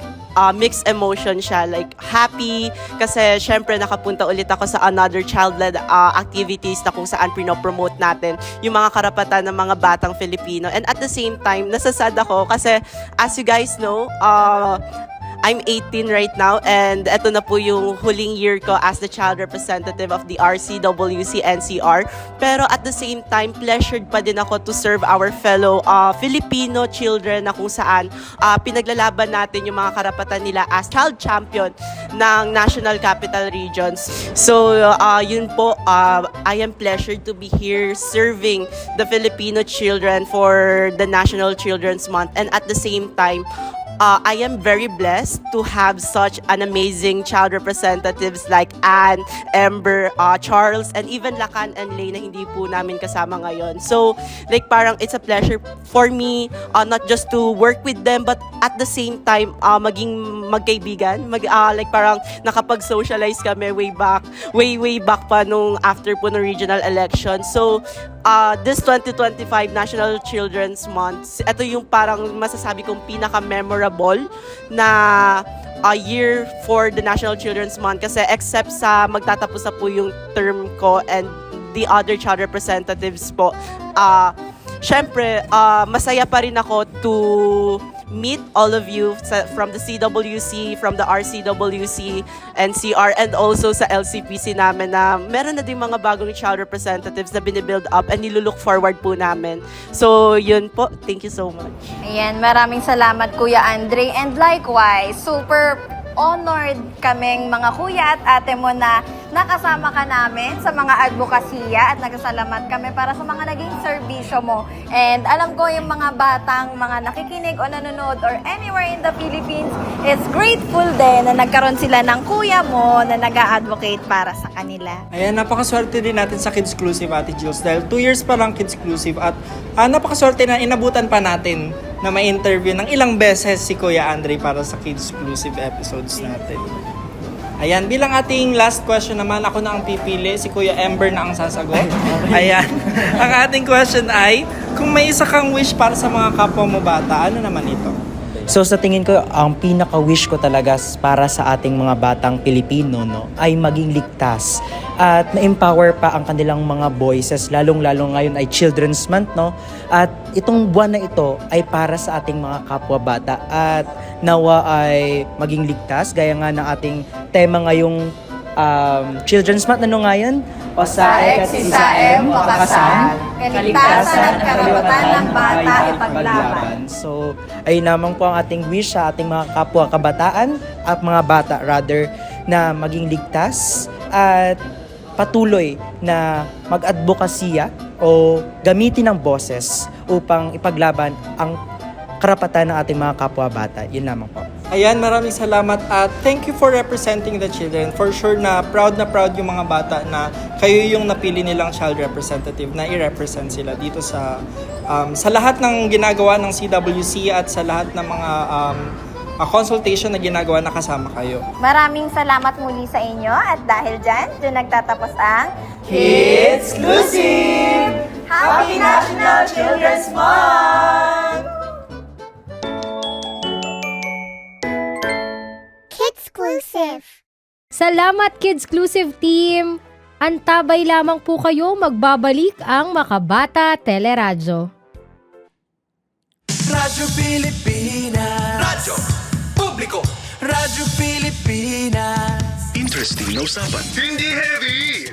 Speaker 8: mixed emotion siya, like happy kasi syempre nakapunta ulit ako sa another child-led activities na kung saan pinopromote natin yung mga karapatan ng mga batang Filipino. And at the same time, nasasad ako kasi as you guys know, I'm 18 right now and eto na po yung huling year ko as the child representative of the RCWC NCR. Pero at the same time, pleasured pa din ako to serve our fellow Filipino children na kung saan pinaglalaban natin yung mga karapatan nila as child champion ng National Capital Regions. So yun po, I am pleasured to be here serving the Filipino children for the National Children's Month, and at the same time, I am very blessed to have such an amazing child representatives like Anne, Ember, Charles, and even Lacan and Lay na hindi po namin kasama ngayon. So, like parang it's a pleasure for me not just to work with them but at the same time maging magkaibigan. Like parang nakapag-socialize kami way back pa nung after po ng regional election. So, this 2025 National Children's Month, ito yung parang masasabi kong pinaka-memorable na year for the National Children's Month kasi except sa magtatapos na po yung term ko and the other child representatives po, syempre masaya pa rin ako to meet all of you from the CWC, from the RCWC, NCR, and also sa LCPC namin na meron na din mga bagong child representatives na binibuild up and nilulook forward po namin. So, yun po. Thank you so much.
Speaker 17: Ayan, maraming salamat Kuya Andre. And likewise, super honored kaming mga kuya at ate mo na nakasama ka namin sa mga advokasya at nagsasalamat kami para sa mga naging serbisyo mo. And alam ko yung mga batang, mga nakikinig o nanonood or anywhere in the Philippines is grateful din na nagkaroon sila ng kuya mo na nag-a-advocate para sa kanila.
Speaker 21: Ayan, napakaswerte din natin sa Kids-Clusive, Ate Jules. Dahil 2 years pa lang Kids-Clusive at napakaswerte na inabutan pa natin na may interview ng ilang beses si Kuya Andre para sa Kids-Exclusive episodes natin. Ayan, bilang ating last question naman, ako na ang pipili, si Kuya Ember na ang sasagot. Ayan, ang ating question ay, kung may isa kang wish para sa mga kapwa mo bata, ano naman ito?
Speaker 18: So sa tingin ko, ang pinaka-wish ko talaga para sa ating mga batang Pilipino, no, ay maging ligtas at ma-empower pa ang kanilang mga voices, lalong-lalo ngayon ay Children's Month, no? At itong buwan na ito ay para sa ating mga kapwa bata at nawa ay maging ligtas, gaya nga ng ating tema ngayong Children's Month, ano nga yan?
Speaker 17: Pasaek, sisaem, wakasan, kaligtasan at karapatan ng bata ipaglaban.
Speaker 18: So, ayun naman po ang ating wish sa ating mga kapwa kabataan at mga bata rather na maging ligtas at patuloy na mag-advokasya o gamitin ang boses upang ipaglaban ang karapatan ng ating mga kapwa bata. Yun lamang po.
Speaker 21: Ayan, maraming salamat at thank you for representing the children. For sure na proud yung mga bata na kayo yung napili nilang child representative na i-represent sila dito sa lahat ng ginagawa ng CWC at sa lahat ng mga consultation na ginagawa na kasama kayo.
Speaker 17: Maraming salamat muli sa inyo at dahil dyan nagtatapos ang
Speaker 12: Kids-Clusive!
Speaker 17: Happy National Children's Month!
Speaker 4: Kids-Clusive! Salamat Kids-Clusive team! Antabay lamang po kayo, magbabalik ang Makabata Teleradyo.
Speaker 5: Radyo Pilipinas. Radyo Publiko. Radyo Pilipinas.
Speaker 6: Interesting na usapan. Hindi heavy.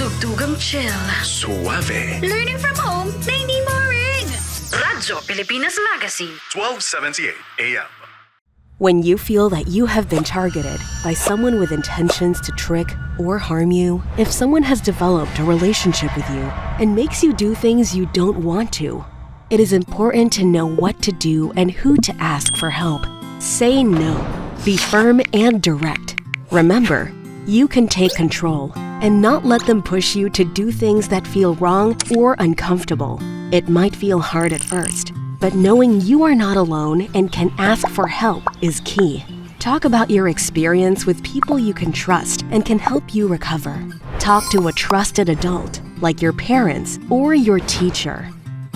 Speaker 7: Tugtugang chill.
Speaker 6: Suave.
Speaker 7: Learning from home na hindi boring. Radyo Pilipinas Magazine.
Speaker 6: 1278 AM.
Speaker 15: When you feel that you have been targeted by someone with intentions to trick or harm you, if someone has developed a relationship with you and makes you do things you don't want to, it is important to know what to do and who to ask for help. Say no. Be firm and direct. Remember, you can take control and not let them push you to do things that feel wrong or uncomfortable. It might feel hard at first, but knowing you are not alone and can ask for help is key. Talk about your experience with people you can trust and can help you recover. Talk to a trusted adult, like your parents or your teacher.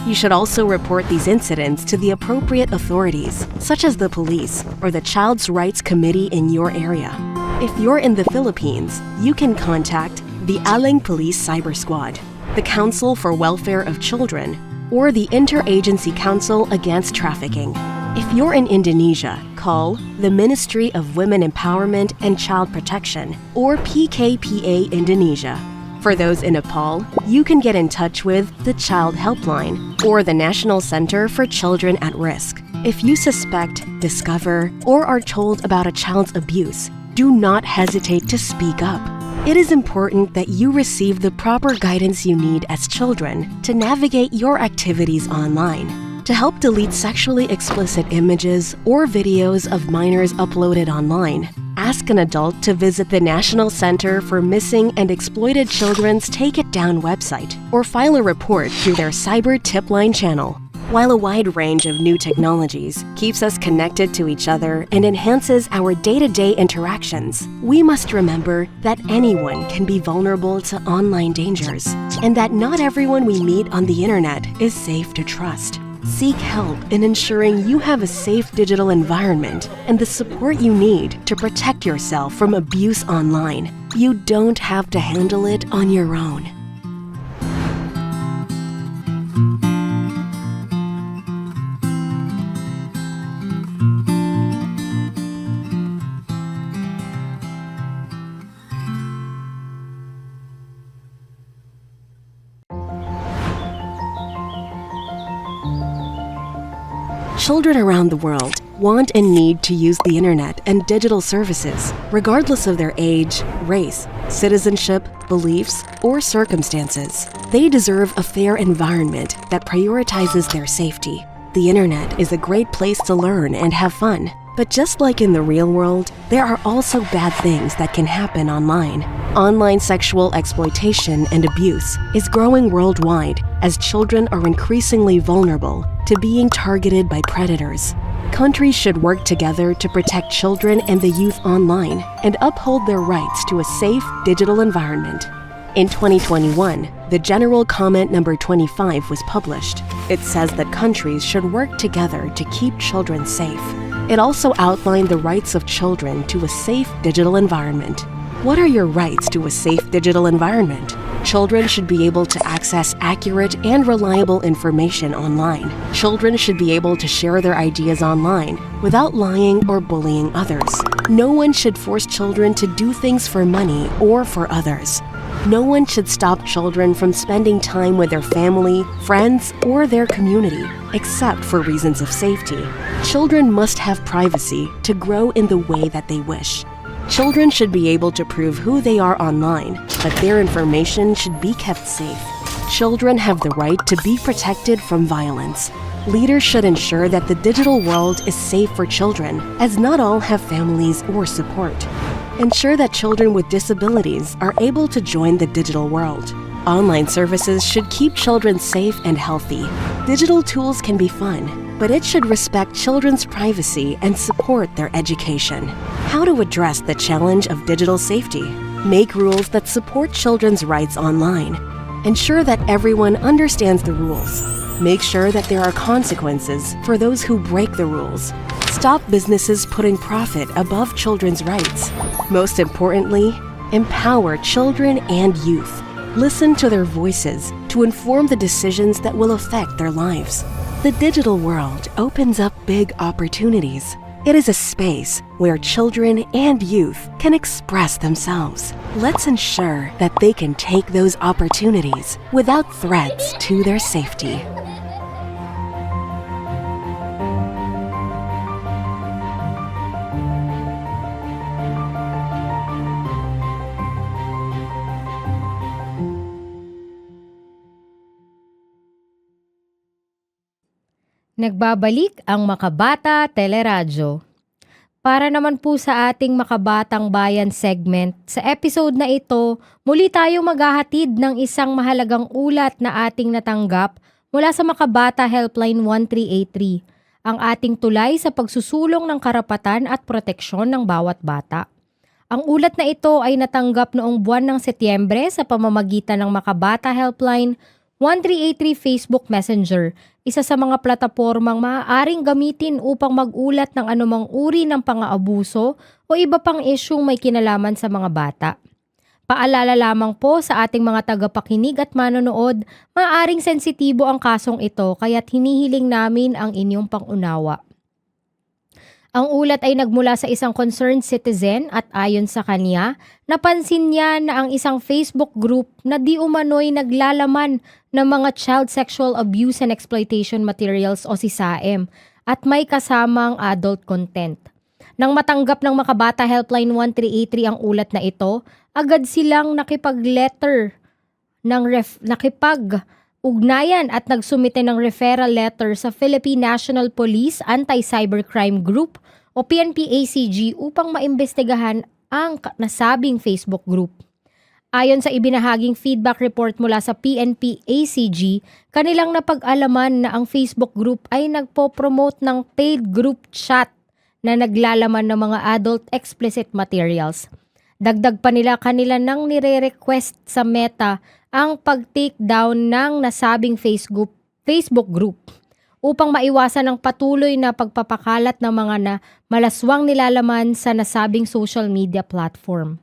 Speaker 15: You should also report these incidents to the appropriate authorities, such as the police or the Child's Rights Committee in your area. If you're in the Philippines, you can contact the Aling Police Cyber Squad, the Council for Welfare of Children, or the Interagency Council Against Trafficking. If you're in Indonesia, call the Ministry of Women Empowerment and Child Protection, or PKPA Indonesia. For those in Nepal, you can get in touch with the Child Helpline or the National Center for Children at Risk. If you suspect, discover, or are told about a child's abuse, do not hesitate to speak up. It is important that you receive the proper guidance you need as children to navigate your activities online. To help delete sexually explicit images or videos of minors uploaded online, ask an adult to visit the National Center for Missing and Exploited Children's Take It Down website or file a report through their Cyber Tip Line channel. While a wide range of new technologies keeps us connected to each other and enhances our day-to-day interactions, we must remember that anyone can be vulnerable to online dangers and that not everyone we meet on the internet is safe to trust. Seek help in ensuring you have a safe digital environment and the support you need to protect yourself from abuse online. You don't have to handle it on your own. Children around the world want and need to use the internet and digital services, regardless of their age, race, citizenship, beliefs, or circumstances. They deserve a fair environment that prioritizes their safety. The internet is a great place to learn and have fun. But just like in the real world, there are also bad things that can happen online. Online sexual exploitation and abuse is growing worldwide as children are increasingly vulnerable to being targeted by predators. Countries should work together to protect children and the youth online and uphold their rights to a safe digital environment. In 2021, the General Comment Number 25 was published. It says that countries should work together to keep children safe. It also outlined the rights of children to a safe digital environment. What are your rights to a safe digital environment? Children should be able to access accurate and reliable information online. Children should be able to share their ideas online without lying or bullying others. No one should force children to do things for money or for others. No one should stop children from spending time with their family, friends, or their community, except for reasons of safety. Children must have privacy to grow in the way that they wish. Children should be able to prove who they are online, but their information should be kept safe. Children have the right to be protected from violence. Leaders should ensure that the digital world is safe for children, as not all have families or support. Ensure that children with disabilities are able to join the digital world. Online services should keep children safe and healthy. Digital tools can be fun, but it should respect children's privacy and support their education. How to address the challenge of digital safety? Make rules that support children's rights online. Ensure that everyone understands the rules. Make sure that there are consequences for those who break the rules. Stop businesses putting profit above children's rights. Most importantly, empower children and youth. Listen to their voices to inform the decisions that will affect their lives. The digital world opens up big opportunities. It is a space where children and youth can express themselves. Let's ensure that they can take those opportunities without threats to their safety.
Speaker 4: Nagbabalik ang Makabata Teleradyo. Para naman po sa ating Makabatang Bayan segment, sa episode na ito, muli tayong maghahatid ng isang mahalagang ulat na ating natanggap mula sa Makabata Helpline 1383, ang ating tulay sa pagsusulong ng karapatan at proteksyon ng bawat bata. Ang ulat na ito ay natanggap noong buwan ng Setyembre sa pamamagitan ng Makabata Helpline 1383 Facebook Messenger, isa sa mga platapormang maaaring gamitin upang mag-ulat ng anumang uri ng pang-aabuso o iba pang isyung may kinalaman sa mga bata. Paalala lamang po sa ating mga tagapakinig at manonood, maaaring sensitibo ang kasong ito kaya't hinihiling namin ang inyong pangunawa. Ang ulat ay nagmula sa isang concerned citizen at ayon sa kanya, napansin niya na ang isang Facebook group na di umano'y naglalaman ng mga child sexual abuse and exploitation materials o SISAEM at may kasamang adult content. Nang matanggap ng Makabata Helpline 1383 ang ulat na ito, agad silang nakipag-ugnayan at nagsumite ng referral letter sa Philippine National Police Anti-Cybercrime Group o PNP-ACG upang maimbestigahan ang nasabing Facebook group. Ayon sa ibinahaging feedback report mula sa PNP-ACG, kanilang napag-alaman na ang Facebook group ay nagpo-promote ng paid group chat na naglalaman ng mga adult explicit materials. Dagdag pa nila kanila nang nire-request sa Meta ang pag-take down ng nasabing Facebook group upang maiwasan ang patuloy na pagpapakalat ng mga malaswang nilalaman sa nasabing social media platform.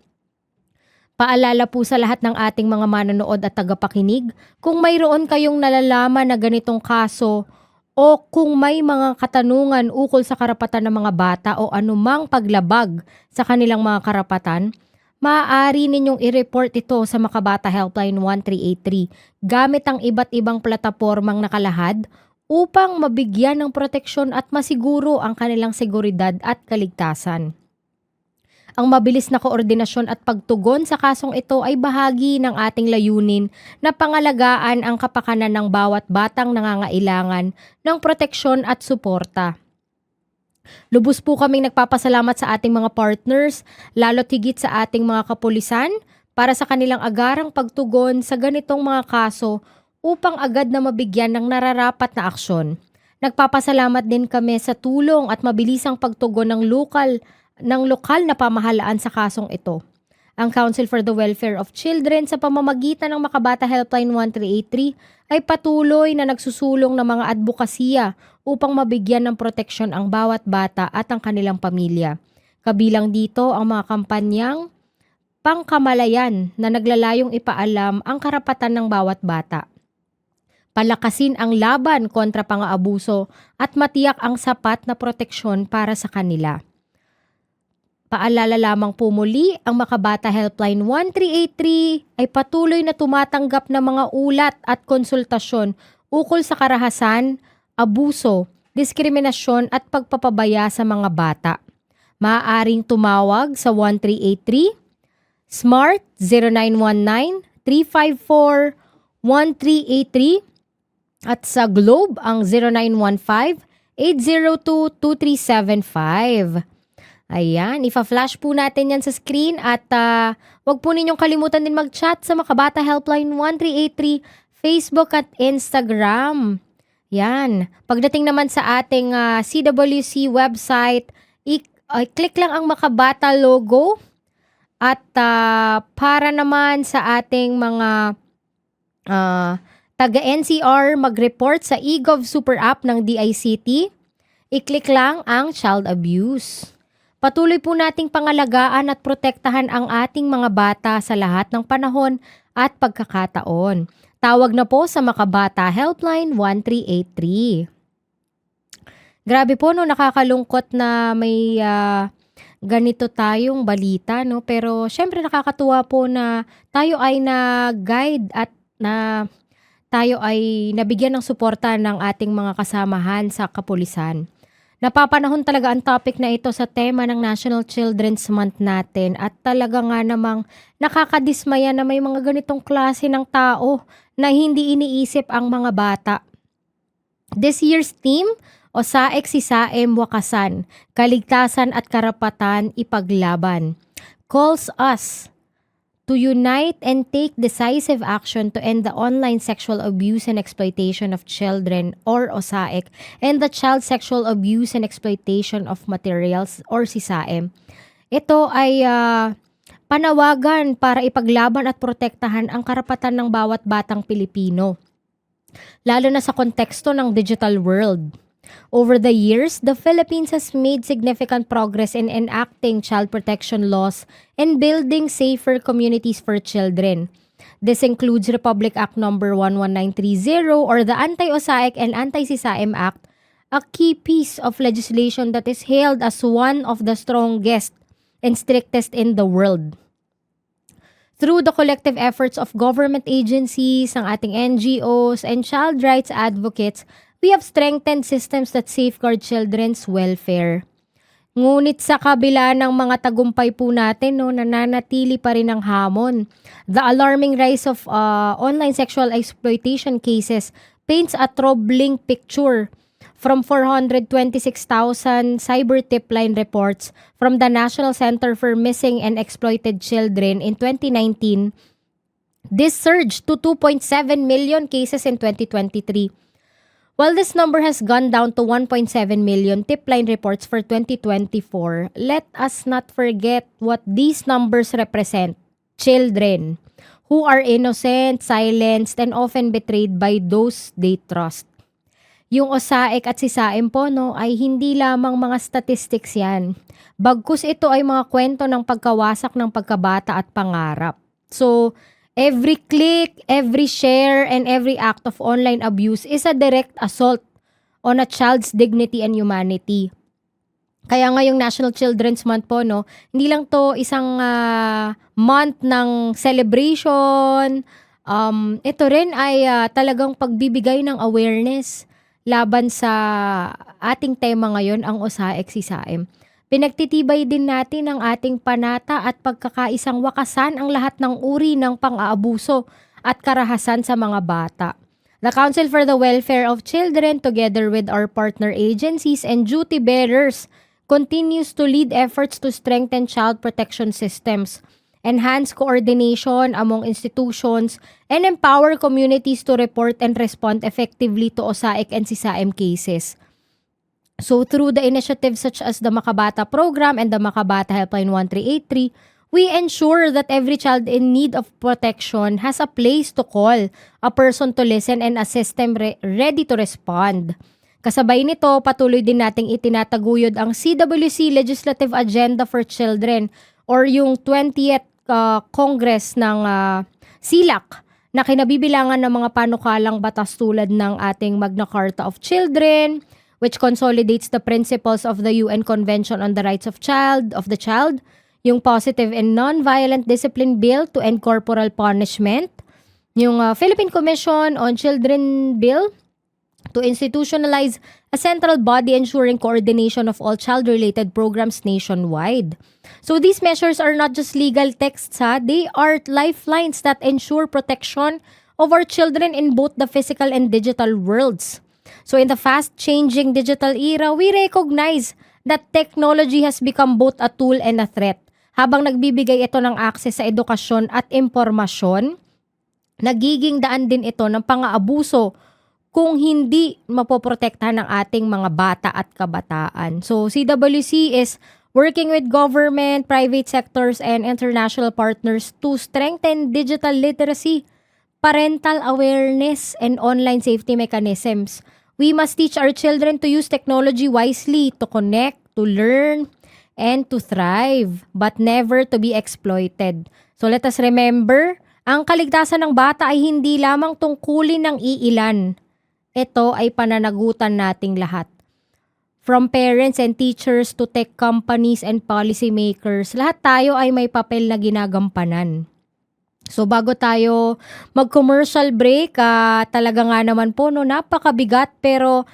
Speaker 4: Paalala po sa lahat ng ating mga manonood at tagapakinig, kung mayroon kayong nalalaman na ganitong kaso o kung may mga katanungan ukol sa karapatan ng mga bata o anumang paglabag sa kanilang mga karapatan, maaari ninyong i-report ito sa Makabata Helpline 1383 gamit ang iba't ibang platapormang nakalahad upang mabigyan ng proteksyon at masiguro ang kanilang seguridad at kaligtasan. Ang mabilis na koordinasyon at pagtugon sa kasong ito ay bahagi ng ating layunin na pangalagaan ang kapakanan ng bawat batang nangangailangan ng proteksyon at suporta. Lubos po kaming nagpapasalamat sa ating mga partners, lalo't higit sa ating mga kapulisan, para sa kanilang agarang pagtugon sa ganitong mga kaso upang agad na mabigyan ng nararapat na aksyon. Nagpapasalamat din kami sa tulong at mabilisang pagtugon ng lokal na pamahalaan sa kasong ito. Ang Council for the Welfare of Children sa pamamagitan ng Makabata Helpline 1383 ay patuloy na nagsusulong ng mga advokasya upang mabigyan ng proteksyon ang bawat bata at ang kanilang pamilya. Kabilang dito ang mga kampanyang pangkamalayan na naglalayong ipaalam ang karapatan ng bawat bata. Palakasin ang laban kontra pang-aabuso at matiyak ang sapat na proteksyon para sa kanila. Paalala lamang po muli, ang Makabata Helpline 1383 ay patuloy na tumatanggap ng mga ulat at konsultasyon ukol sa karahasan, abuso, diskriminasyon at pagpapabaya sa mga bata. Maaaring tumawag sa 1383, SMART 0919-354-1383 at sa Globe ang 0915-802-2375. Ayan, ifa-flash po natin yan sa screen at wag po ninyong kalimutan din mag-chat sa Makabata Helpline 1383, Facebook at Instagram. Yan. Pagdating naman sa ating CWC website, click lang ang Makabata logo at para naman sa ating mga taga-NCR mag-report sa eGov Super App ng DICT, i-click lang ang Child Abuse. Patuloy po nating pangalagaan at protektahan ang ating mga bata sa lahat ng panahon at pagkakataon. Tawag na po sa Makabata Helpline 1383. Grabe po, no, nakakalungkot na may ganito tayong balita, no? Pero syempre nakakatuwa po na tayo ay na-guide at na tayo ay nabigyan ng suporta ng ating mga kasamahan sa kapulisan. Napapanahon talaga ang topic na ito sa tema ng National Children's Month natin at talaga nga namang nakakadismaya na may mga ganitong klase ng tao na hindi iniisip ang mga bata. This year's theme, OSAEC Sisaem Wakasan, Kaligtasan at Karapatan Ipaglaban, calls us to unite and take decisive action to end the online sexual abuse and exploitation of children or OSAEC and the child sexual abuse and exploitation of materials or SISAEM. Ito ay panawagan para ipaglaban at protektahan ang karapatan ng bawat batang Pilipino, lalo na sa konteksto ng digital world. Over the years, the Philippines has made significant progress in enacting child protection laws and building safer communities for children. This includes Republic Act No. 11930 or the Anti-OSAEC and Anti-SISAEM Act, a key piece of legislation that is hailed as one of the strongest and strictest in the world. Through the collective efforts of government agencies, ang ating NGOs, and child rights advocates, we have strengthened systems that safeguard children's welfare. Ngunit sa kabila ng mga tagumpay po natin, no, nananatili pa rin ang hamon. The alarming rise of online sexual exploitation cases paints a troubling picture. From 426,000 cyber tipline reports from the National Center for Missing and Exploited Children in 2019, this surged to 2.7 million cases in 2023. While this number has gone down to 1.7 million tipline reports for 2024, let us not forget what these numbers represent. Children who are innocent, silenced, and often betrayed by those they trust. Yung OSAEC at SISAEM po, no, ay hindi lamang mga statistics yan. Bagkus ito ay mga kwento ng pagkawasak ng pagkabata at pangarap. So, every click, every share, and every act of online abuse is a direct assault on a child's dignity and humanity. Kaya ngayong National Children's Month po, no, hindi lang to isang month ng celebration. Ito rin ay talagang pagbibigay ng awareness, laban sa ating tema ngayon, ang OSAEC-CSAEM. Pinagtitibay din natin ang ating panata at pagkakaisang wakasan ang lahat ng uri ng pang-aabuso at karahasan sa mga bata. The Council for the Welfare of Children, together with our partner agencies and duty bearers, continues to lead efforts to strengthen child protection systems, enhance coordination among institutions, and empower communities to report and respond effectively to OSAEC and CSAEM cases. So through the initiatives such as the Makabata Program and the Makabata Helpline 1383, we ensure that every child in need of protection has a place to call, a person to listen, and a system ready to respond. Kasabay nito, patuloy din nating itinataguyod ang CWC Legislative Agenda for Children or yung 20th Congress ng SILAC na kinabibilangan ng mga panukalang batas tulad ng ating Magna Carta of Children, which consolidates the principles of the UN Convention on the Rights of the Child, yung Positive and Non-Violent Discipline Bill to End Corporal Punishment, yung Philippine Commission on Children Bill to institutionalize a central body ensuring coordination of all child-related programs nationwide. So these measures are not just legal texts, they are lifelines that ensure protection of our children in both the physical and digital worlds. So in the fast-changing digital era, we recognize that technology has become both a tool and a threat. Habang nagbibigay ito ng access sa edukasyon at impormasyon, nagiging daan din ito ng pang-aabuso kung hindi mapoprotektahan ng ating mga bata at kabataan. So CWC is working with government, private sectors, and international partners to strengthen digital literacy, parental awareness, and online safety mechanisms. We must teach our children to use technology wisely, to connect, to learn, and to thrive, but never to be exploited. So let us remember, ang kaligtasan ng bata ay hindi lamang tungkulin ng iilan. Ito ay pananagutan nating lahat. From parents and teachers to tech companies and policymakers, lahat tayo ay may papel na ginagampanan. So bago tayo mag-commercial break, talaga nga naman po, napakabigat, pero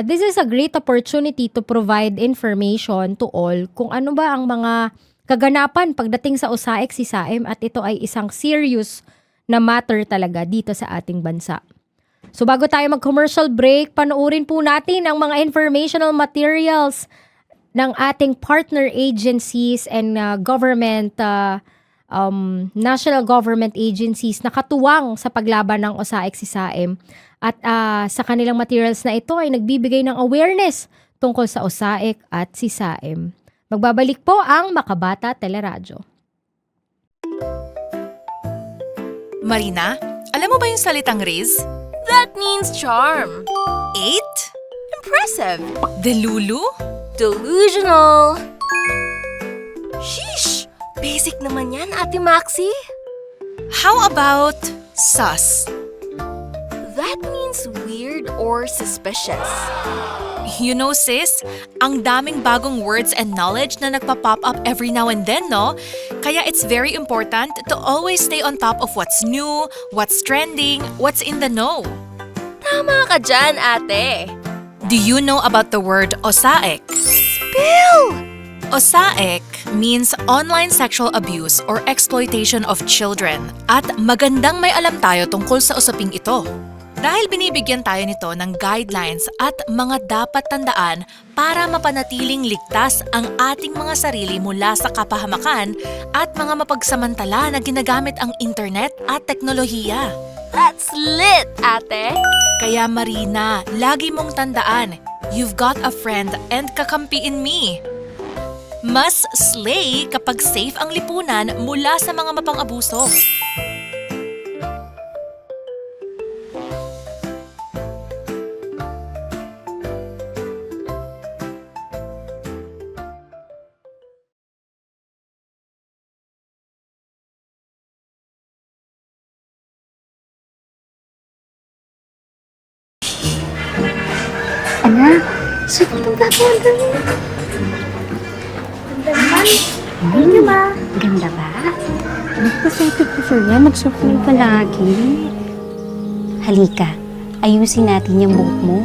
Speaker 4: this is a great opportunity to provide information to all kung ano ba ang mga kaganapan pagdating sa OSAEC-CSAEM, at ito ay isang serious na matter talaga dito sa ating bansa. So bago tayo mag-commercial break, panoorin po natin ang mga informational materials ng ating partner agencies and national government agencies na katuwang sa paglaban ng OSAEC-CSAEM. At sa kanilang materials na ito ay nagbibigay ng awareness tungkol sa OSAEC at CSAEM. Magbabalik po ang Makabata Teleradyo.
Speaker 3: Marina, alam mo ba yung salitang Riz?
Speaker 22: That means charm.
Speaker 3: 8? Impressive. Delulu?
Speaker 22: Delusional. Sheesh! Basic naman yan, Ate Maxi.
Speaker 3: How about sus?
Speaker 22: That means weird or suspicious.
Speaker 3: You know, sis, ang daming bagong words and knowledge na nagpa-pop up every now and then, no? Kaya it's very important to always stay on top of what's new, what's trending, what's in the know.
Speaker 22: Tama ka dyan, ate.
Speaker 3: Do you know about the word OSAEC?
Speaker 22: Spill!
Speaker 3: OSAEC means online sexual abuse or exploitation of children, at magandang may alam tayo tungkol sa usaping ito. Dahil binibigyan tayo nito ng guidelines at mga dapat tandaan para mapanatiling ligtas ang ating mga sarili mula sa kapahamakan at mga mapagsamantala na ginagamit ang internet at teknolohiya.
Speaker 22: That's lit, ate!
Speaker 3: Kaya Marina, lagi mong tandaan, you've got a friend and kakampi in me. Mas slay kapag safe ang lipunan mula sa mga mapang-abuso.
Speaker 22: Anak, saan ka magpapunta mo? Ganda naman. Hindi ba? Ganda ba? Nagpasabi ko sa'yo, magsuot mo palagi.
Speaker 23: Halika, ayusin natin yung buhok mo.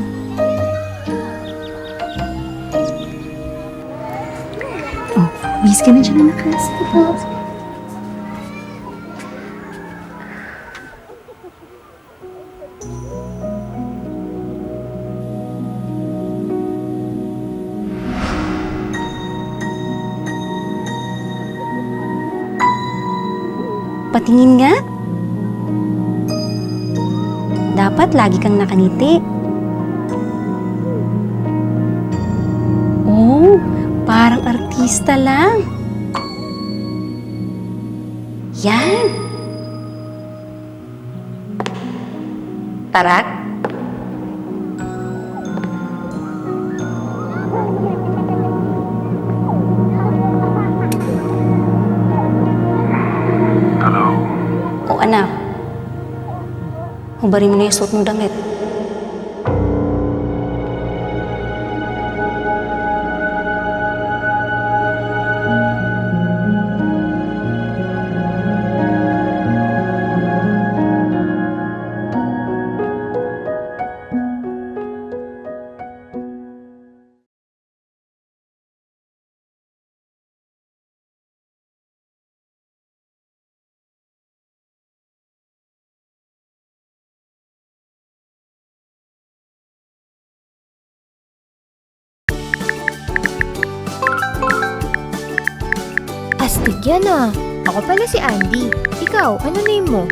Speaker 22: Miss ka na dyan, anak. Sige po. Patingin nga. Dapat lagi kang nakangiti. Oh, parang artista lang. Yan. Tarak. O anak, hubarin mo na yung suot mong damit.
Speaker 4: Astig yan ah. Ako pala si Andy. Ikaw, ano name mo?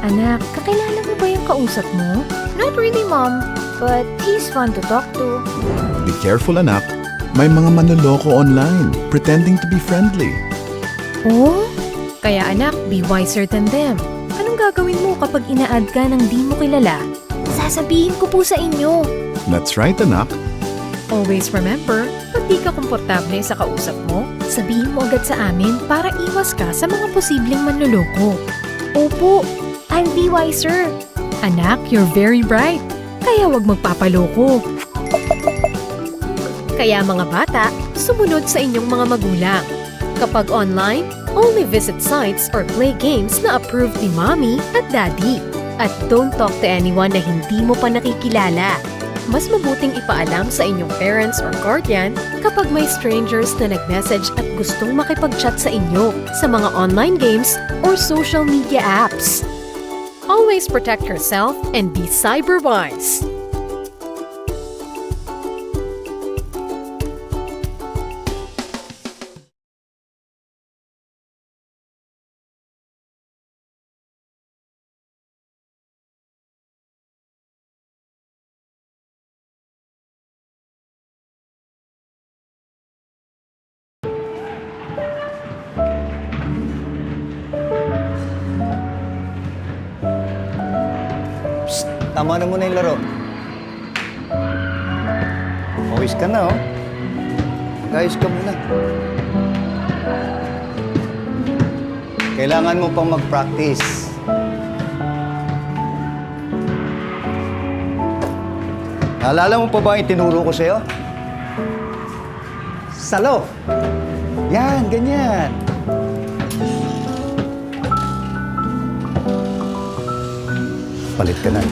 Speaker 4: Anak, kakilala mo ba yung kausap mo? Not really, Mom. But he's fun to talk to.
Speaker 9: Be careful, anak. May mga manloloko online, pretending to be friendly.
Speaker 4: Oh? Kaya anak, be wiser than them. Anong gagawin mo kapag ina-add ka ng di mo kilala? Sasabihin ko po sa inyo.
Speaker 9: That's right, anak.
Speaker 4: Always remember, pag di ka komportable sa kausap mo, sabihin mo agad sa amin para iwas ka sa mga posibleng manloloko. Opo, I'll be wiser. Anak, you're very bright. Kaya wag magpapaloko. Kaya mga bata, sumunod sa inyong mga magulang. Kapag online, only visit sites or play games na approved ni mommy at daddy. At don't talk to anyone na hindi mo pa nakikilala. Mas mabuting ipaalam sa inyong parents or guardian kapag may strangers na nag-message at gustong makipag-chat sa inyo sa mga online games or social media apps. Always protect yourself and be cyber-wise.
Speaker 10: Tama na muna yung laro. Pawis ka na, oh. Mag-ayos ka muna. Kailangan mo pang mag-practice. Naalala mo pa ba yung tinuro ko sa'yo? Salo! Yan, ganyan. Palit ka na.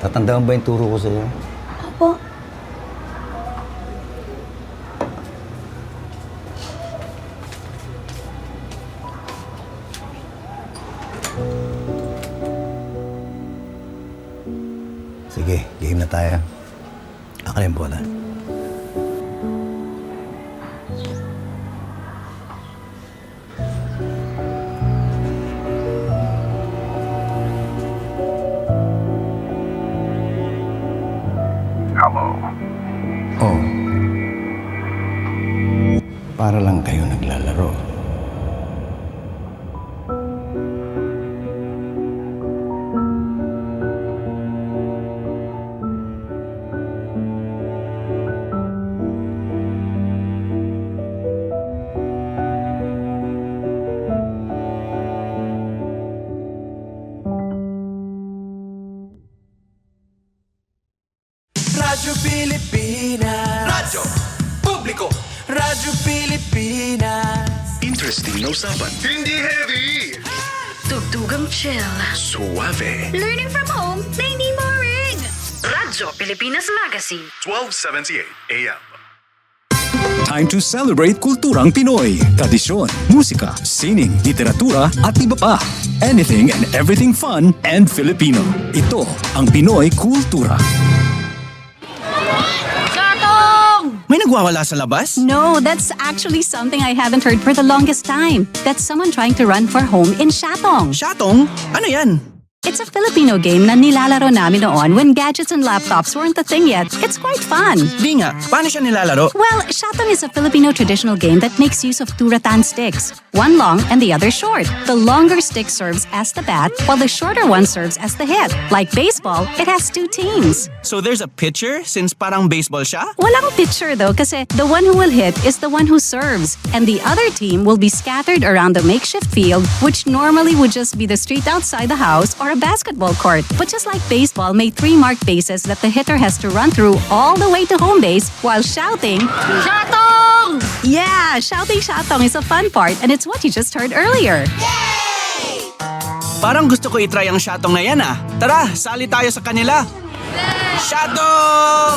Speaker 10: Tatandaan ba yung turo ko sa'yo?
Speaker 22: Opo.
Speaker 10: Sige, game na tayo. Akin yung bola.
Speaker 9: Hello.
Speaker 10: Oh. Para lang kayo naglalaro.
Speaker 6: Interesting na usapan.
Speaker 7: Hindi heavy! Tugtugang chill.
Speaker 6: Suave.
Speaker 7: Learning from home na hindi boring. Radyo Pilipinas Magazine.
Speaker 6: 1278 AM. Time to celebrate kulturang Pinoy. Tradisyon, musika, sining, literatura at iba pa. Anything and everything fun and Filipino. Ito ang Pinoy Kultura.
Speaker 1: May nagwawala sa labas?
Speaker 13: No, that's actually something I haven't heard for the longest time. That's someone trying to run for home in Shatong.
Speaker 1: Shatong? Ano yan?
Speaker 13: It's a Filipino game na nilalaro namin noon when gadgets and laptops weren't a thing yet. It's quite fun.
Speaker 1: Di nga, paano siya nilalaro?
Speaker 13: Well, Shatong is a Filipino traditional game that makes use of two rattan sticks. One long and the other short. The longer stick serves as the bat, while the shorter one serves as the hit. Like baseball, it has two teams.
Speaker 1: So there's a pitcher since parang baseball siya?
Speaker 13: Walang pitcher though kasi the one who will hit is the one who serves. And the other team will be scattered around the makeshift field, which normally would just be the street outside the house or a basketball court. But just like baseball, may 3 marked bases that the hitter has to run through all the way to home base while shouting, Shatong! Yeah, shouting Shatong is a fun part and it's what you just heard earlier.
Speaker 1: Parang gusto ko itry ang Shatong na yan ah. Tara, sali tayo sa kanila. Shatong!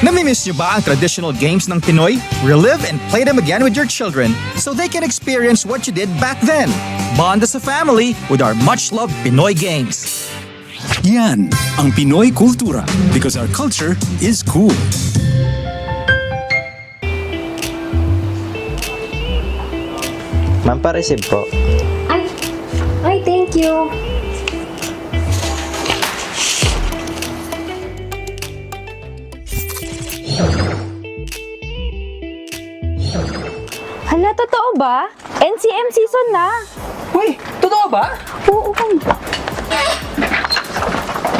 Speaker 23: Namimiss niyo ba ang traditional games ng Pinoy? Relive and play them again with your children so they can experience what you did back then. Bond as a family with our much-loved Pinoy games.
Speaker 6: Yan ang Pinoy Kultura because our culture is cool.
Speaker 24: Ma'am, pa-receive po.
Speaker 22: Ay, thank you.
Speaker 12: Hala, totoo ba? NCM season na.
Speaker 11: Uy, totoo ba?
Speaker 12: Oo.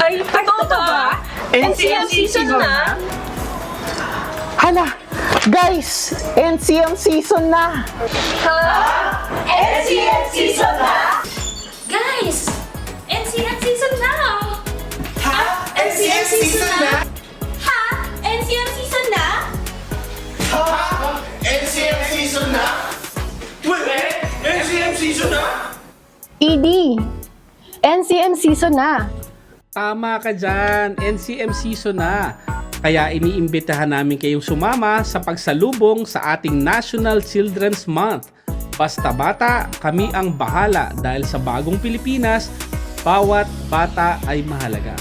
Speaker 2: Ay, totoo ba? NCM season na?
Speaker 12: Hala, guys, NCM season na.
Speaker 2: Ha? NCM season na?
Speaker 4: Guys! NCM season na!
Speaker 2: Ha? NCM season na?
Speaker 4: Ha? NCM season na?
Speaker 2: Ha? NCM season na? Wait, NCM season na?
Speaker 12: ED, NCM season na.
Speaker 25: Tama ka dyan, NCM season na. Kaya iniimbitahan namin kayong sumama sa pagsalubong sa ating National Children's Month. Basta bata, kami ang bahala dahil sa bagong Pilipinas, bawat bata ay mahalaga.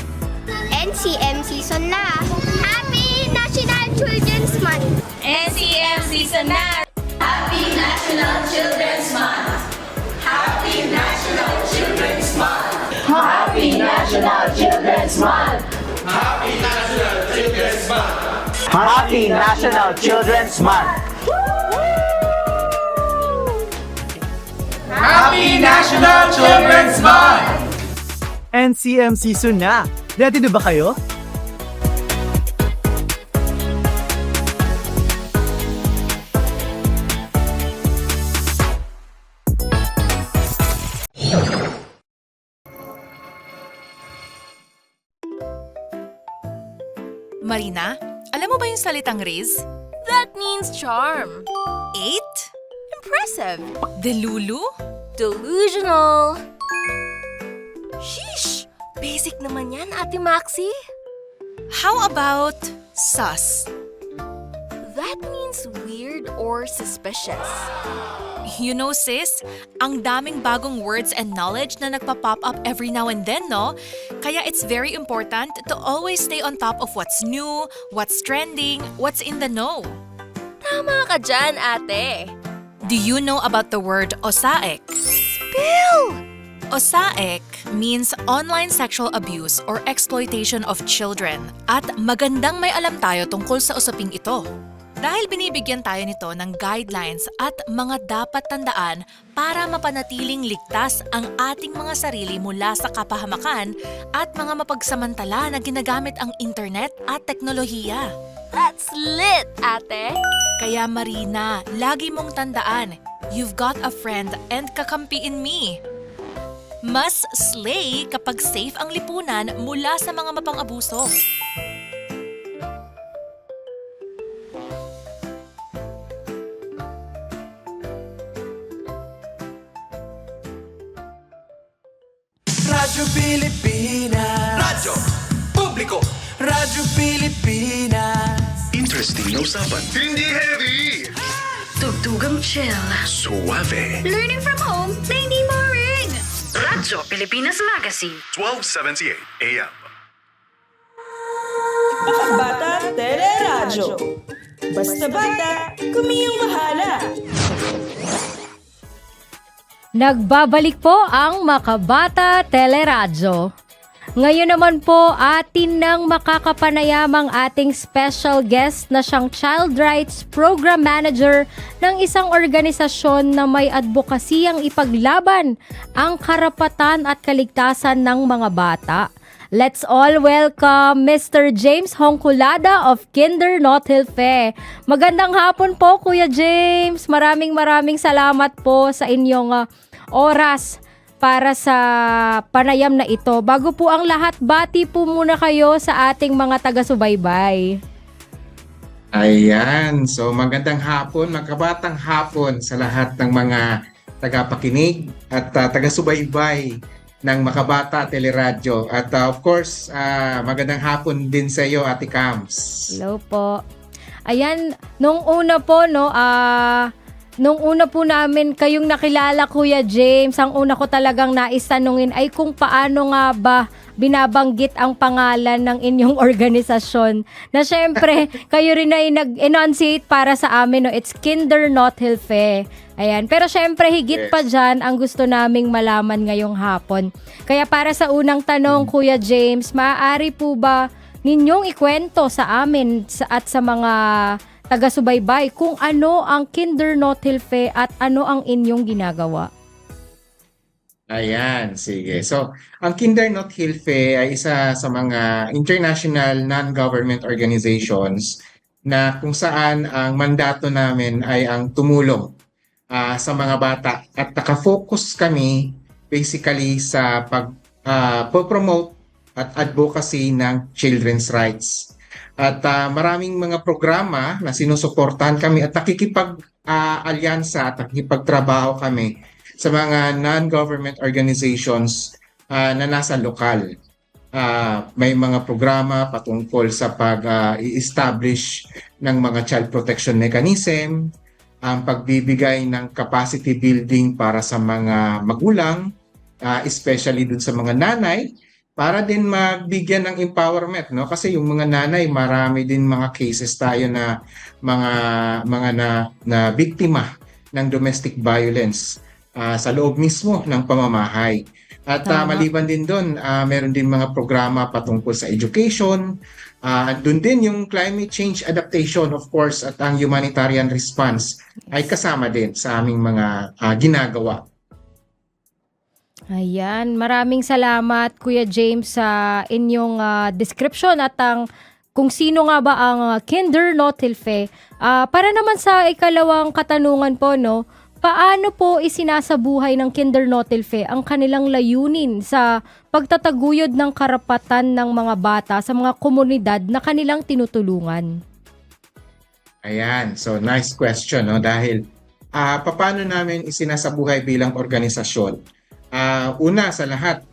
Speaker 4: NCM season na! Happy National Children's Month! NCM season na! Happy National Children's Month! Happy National Children's Month!
Speaker 12: Happy National Children's Month!
Speaker 2: Happy National Children's Month!
Speaker 12: Happy National Children's Month!
Speaker 2: Happy National Children's Month!
Speaker 11: NCM season na. Ready na ba kayo?
Speaker 3: Marina, alam mo ba yung salitang Riz?
Speaker 26: That means charm.
Speaker 3: 8?
Speaker 26: Impressive.
Speaker 3: Delulu?
Speaker 26: Delusional. Sheesh! Basic naman yan, Ate Maxi.
Speaker 3: How about sus?
Speaker 26: That means weird or suspicious.
Speaker 3: You know sis, ang daming bagong words and knowledge na nagpa-pop up every now and then, no? Kaya it's very important to always stay on top of what's new, what's trending, what's in the know.
Speaker 26: Tama ka dyan, ate.
Speaker 3: Do you know about the word osaek?
Speaker 26: Spill!
Speaker 3: Osaek means online sexual abuse or exploitation of children at magandang may alam tayo tungkol sa usaping ito. Dahil binibigyan tayo nito ng guidelines at mga dapat tandaan para mapanatiling ligtas ang ating mga sarili mula sa kapahamakan at mga mapagsamantala na ginagamit ang internet at teknolohiya.
Speaker 26: That's lit, ate!
Speaker 3: Kaya Marina, lagi mong tandaan, you've got a friend and kakampi in me. Mas slay kapag safe ang lipunan mula sa mga mapang-abuso.
Speaker 5: Radyo Pilipinas. Radyo Publiko. Radyo Pilipinas.
Speaker 6: Interesting na usapan. Hindi heavy.
Speaker 7: Tugtugang chill.
Speaker 6: Suave.
Speaker 7: Learning from home na hindi boring. Radyo Pilipinas Magazine.
Speaker 6: 1278 AM.
Speaker 2: Bata Teleradyo. Basta bata, kami yung bahala.
Speaker 4: Nagbabalik po ang Makabata Teleradyo. Ngayon naman po atin nang makakapanayamang ating special guest na siyang Child Rights Program Manager ng isang organisasyon na may advokasiyang ipaglaban ang karapatan at kaligtasan ng mga bata. Let's all welcome Mr. James Hongkulada of Kinder Not Hilfe. Magandang hapon po, Kuya James. Maraming salamat po sa inyong oras para sa panayam na ito. Bago po ang lahat, bati po muna kayo sa ating mga taga-subaybay.
Speaker 8: Ayan, so magandang hapon, magkabatang hapon sa lahat ng mga tagapakinig at taga-subaybay ng Makabata Teleradyo. At of course, magandang hapon din sa iyo, Ate Cams.
Speaker 4: Hello po. Ayan, nung una po, nung una po namin kayong nakilala, Kuya James, ang una ko talagang nais tanungin ay kung paano nga ba binabanggit ang pangalan ng inyong organisasyon. Na syempre, kayo rin ay nag-enunciate para sa amin, no? It's Kinder Not Hilfe. Ayan. Pero syempre, higit pa dyan ang gusto naming malaman ngayong hapon. Kaya para sa unang tanong, Kuya James, maaari po ba ninyong ikwento sa amin at sa mga taga-subaybay kung ano ang Kinder Not Hilfe at ano ang inyong ginagawa?
Speaker 8: Ayan, sige. So, ang Kinder Not Hilfe ay isa sa mga international non-government organizations na kung saan ang mandato namin ay ang tumulong sa mga bata at nakafocus kami basically sa pag-promote at advocacy ng children's rights. At maraming mga programa na sinusuportahan kami at nakikipag-alyansa at nakikipagtrabaho kami sa mga non-government organizations na nasa lokal. May mga programa patungkol sa pag-i-establish ng mga child protection mechanism, ang pagbibigay ng capacity building para sa mga magulang, especially dun sa mga nanay, para din magbigyan ng empowerment, no? Kasi yung mga nanay, marami din mga cases tayo na na biktima ng domestic violence sa loob mismo ng pamamahay. At maliban din doon, meron din mga programa patungkol sa education. Doon din yung climate change adaptation, of course, at ang humanitarian response ay kasama din sa aming mga ginagawa.
Speaker 4: Ayan, maraming salamat Kuya James sa inyong description at kung sino nga ba ang Kinder Not Hilfe. Para naman sa ikalawang katanungan po, no, paano po isinasabuhay ng Kinder Not Hilfe ang kanilang layunin sa pagtataguyod ng karapatan ng mga bata sa mga komunidad na kanilang tinutulungan?
Speaker 8: Ayan, so nice question, no? Dahil paano namin isinasabuhay bilang organisasyon? Una sa lahat,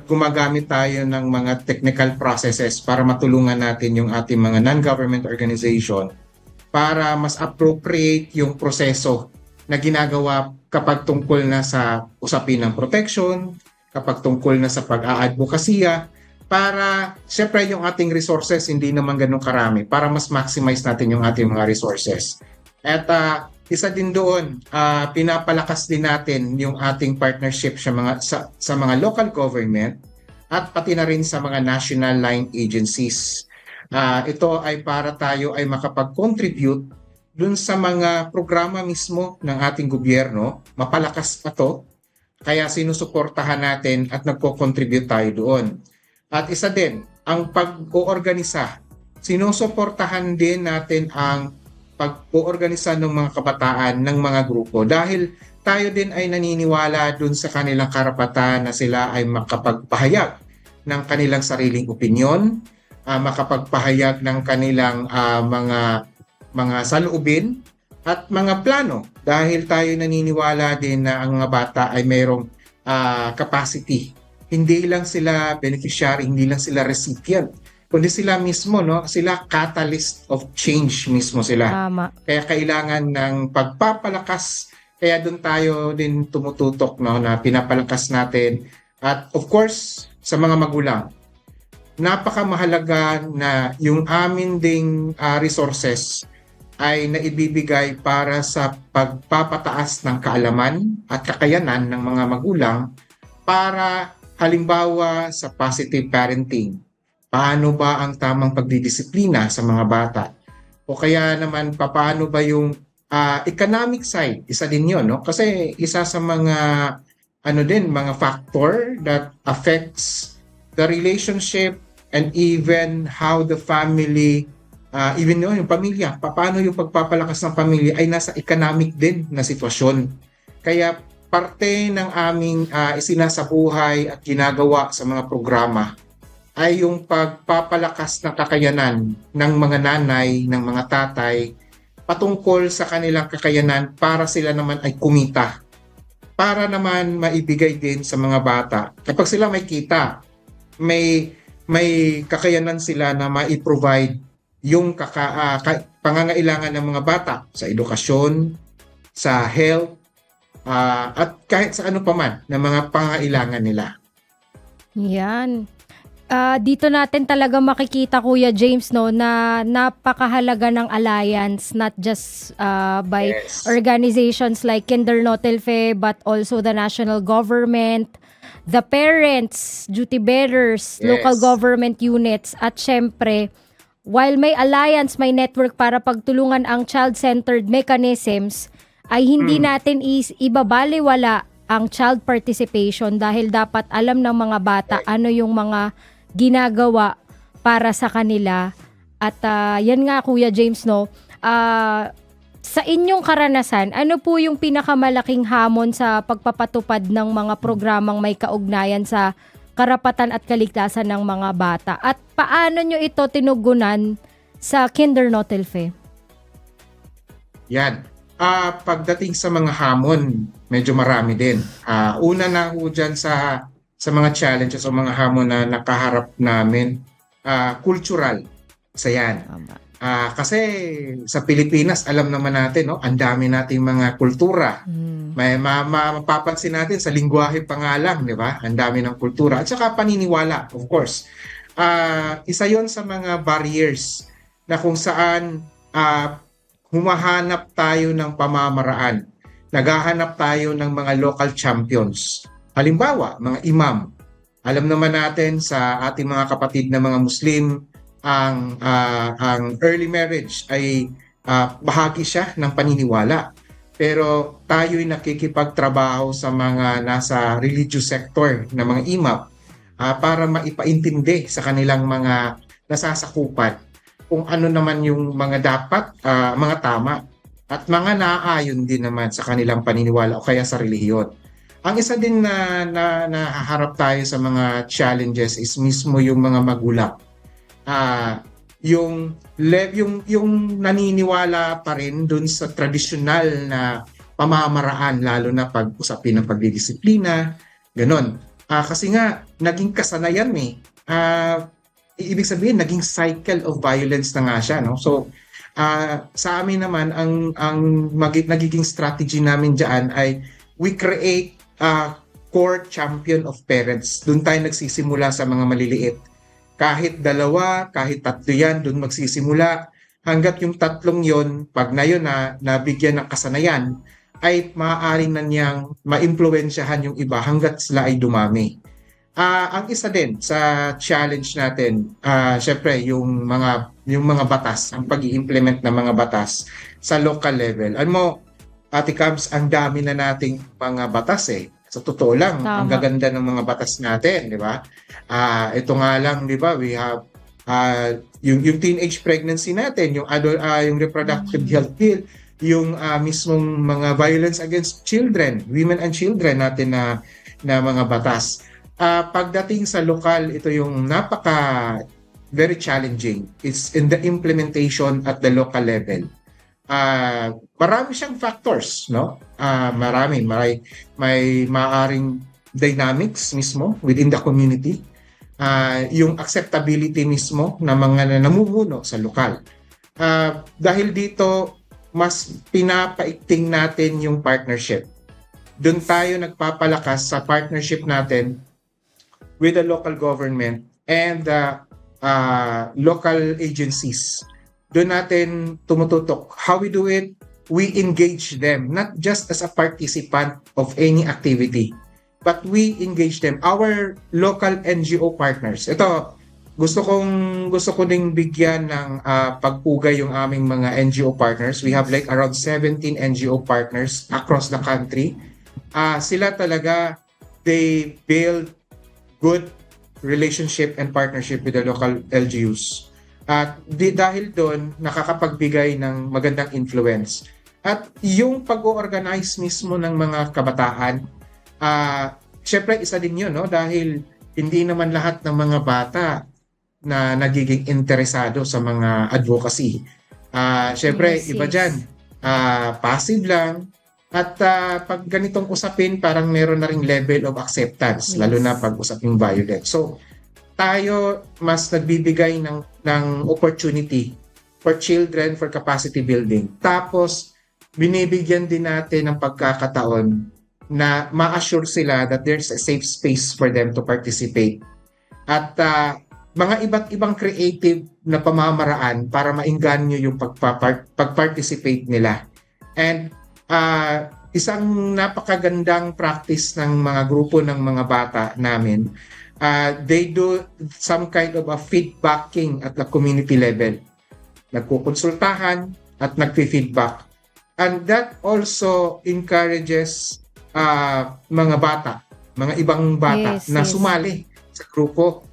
Speaker 8: gumagamit tayo ng mga technical processes para matulungan natin yung ating mga non-government organization para mas appropriate yung proseso na ginagawa kapag tungkol na sa usapin ng protection, kapag tungkol na sa pag-aadvokasya, para siyempre yung ating resources hindi naman ganun karami, para mas maximize natin yung ating mga resources. At isa din doon, pinapalakas din natin yung ating partnership sa mga local government at pati na rin sa mga national line agencies. Ito ay para tayo ay makapag-contribute dun sa mga programa mismo ng ating gobyerno. Mapalakas pa to, kaya sinusuportahan natin at nagko-contribute tayo doon. At isa din, ang pag-oorganisa. Sinusuportahan din natin ang pag-oorganisa ng mga kabataan ng mga grupo dahil tayo din ay naniniwala dun sa kanilang karapatan na sila ay makapagpahayag ng kanilang sariling opinyon, makapagpahayag ng kanilang mga saloobin at mga plano dahil tayo naniniwala din na ang mga bata ay mayroong capacity. Hindi lang sila beneficiary, hindi lang sila recipient, kundi sila mismo, no? Sila catalyst of change mismo sila.
Speaker 4: Tama.
Speaker 8: Kaya kailangan ng pagpapalakas. Kaya doon tayo din tumututok, no, na pinapalakas natin. At of course, sa mga magulang, napakamahalaga na yung amin ding resources ay naibibigay para sa pagpapataas ng kaalaman at kakayanan ng mga magulang para halimbawa sa positive parenting. Paano ba ang tamang pagdidisiplina sa mga bata? O kaya naman, paano ba yung economic side? Isa din yun, no? Kasi isa sa mga mga factor that affects the relationship and even how the family, even yung pamilya, paano yung pagpapalakas ng pamilya ay nasa economic din na sitwasyon. Kaya parte ng aming isinasabuhay at ginagawa sa mga programa ay yung pagpapalakas ng kakayanan ng mga nanay, ng mga tatay, patungkol sa kanilang kakayanan para sila naman ay kumita. Para naman maibigay din sa mga bata. Kapag sila may kita, may kakayanan sila na mai-provide yung pangangailangan ng mga bata sa edukasyon, sa health, at kahit sa ano pa man na mga pangangailangan nila.
Speaker 4: Yan. Dito natin talaga makikita, Kuya James, no, na napakahalaga ng alliance, not just by organizations like Kinder No Telfe, but also the national government, the parents, duty bearers, local government units, at syempre, while may alliance, may network para pagtulungan ang child-centered mechanisms, ay hindi natin ibabaliwala ang child participation dahil dapat alam ng mga bata ano yung mga ginagawa para sa kanila. At yan nga, Kuya James, no, sa inyong karanasan, ano po yung pinakamalaking hamon sa pagpapatupad ng mga programang may kaugnayan sa karapatan at kaligtasan ng mga bata? At paano nyo ito tinugunan sa Kinder No Telfe?
Speaker 8: Yan. Pagdating sa mga hamon, medyo marami din. Una na ho dyan sa mga challenges o mga hamon na nakaharap namin, cultural. Sa yan. Kasi sa Pilipinas, alam naman natin, no, ang dami nating mga kultura. May mapapansin natin sa lingwahe pa nga lang, di ba? Ang dami ng kultura. At saka paniniwala, of course. Isa yon sa mga barriers na kung saan humahanap tayo ng pamamaraan. Naghahanap tayo ng mga local champions. Halimbawa, mga imam. Alam naman natin sa ating mga kapatid na mga Muslim, ang early marriage ay bahagi siya ng paniniwala. Pero tayo'y nakikipagtrabaho sa mga nasa religious sector na mga imam para maipaintindi sa kanilang mga nasasakupan kung ano naman yung mga dapat, mga tama at mga naaayon din naman sa kanilang paniniwala o kaya sa relihiyon. Ang isa din na nahaharap tayo sa mga challenges is mismo yung mga magulang. Yung naniniwala pa rin dun sa tradisyonal na pamamaraan, lalo na pag usapin ng pagdidisiplina, ganon. Kasi nga, naging kasanayan ibig sabihin, naging cycle of violence na nga siya, no? So, sa amin naman, ang nagiging strategy namin dyan ay we create core champion of parents. Doon tayo nagsisimula sa mga maliliit. Kahit 2, kahit 3 yan, doon magsisimula. Hanggat yung 3 yon, pag na yun na nabigyan ng kasanayan, ay maaari na niyang maimpluwensyahan yung iba hanggat sila ay dumami. Ang isa din sa challenge natin, syempre yung mga batas, ang pag-i-implement ng mga batas sa local level. Ano mo, Ate Cubs, ang dami na nating mga batas Sa totoo lang, ang gaganda ng mga batas natin, di ba? Ito nga lang, di ba, we have yung teenage pregnancy natin, yung reproductive health bill, yung mismong mga violence against children, women and children natin na mga batas. Pagdating sa lokal, ito yung very challenging. It's in the implementation at the local level. Marami siyang factors, no? May maaring dynamics mismo within the community, yung acceptability mismo ng mga namumuno sa lokal. Dahil dito, mas pinapaikting natin yung partnership. Doon tayo nagpapalakas sa partnership natin with the local government and the local agencies. Doon natin tumututok. How we do it, we engage them, not just as a participant of any activity, but we engage them, our local NGO partners. Ito, gusto ko ding bigyan ng pagpugay yung aming mga NGO partners. We have like around 17 NGO partners across the country. Sila talaga, they build good relationship and partnership with the local LGUs. At dahil doon, nakakapagbigay ng magandang influence. At yung pag-organize mismo ng mga kabataan, syempre isa din yun, no? Dahil hindi naman lahat ng mga bata na nagiging interesado sa mga advocacy. Syempre, iba dyan, passive lang. At pag ganitong usapin, parang meron na ring level of acceptance, lalo na pag usaping violence. So, tayo mas nagbibigay ng opportunity for children, for capacity building. Tapos, binibigyan din natin ng pagkakataon na ma-assure sila that there's a safe space for them to participate. At mga iba't ibang creative na pamamaraan para maingganyo yung pag-participate nila. And isang napakagandang practice ng mga grupo ng mga bata namin, they do some kind of a feedbacking at the community level. Nagkukonsultahan at nagfi-feedback. And that also encourages mga bata, mga ibang bata na sumali sa grupo.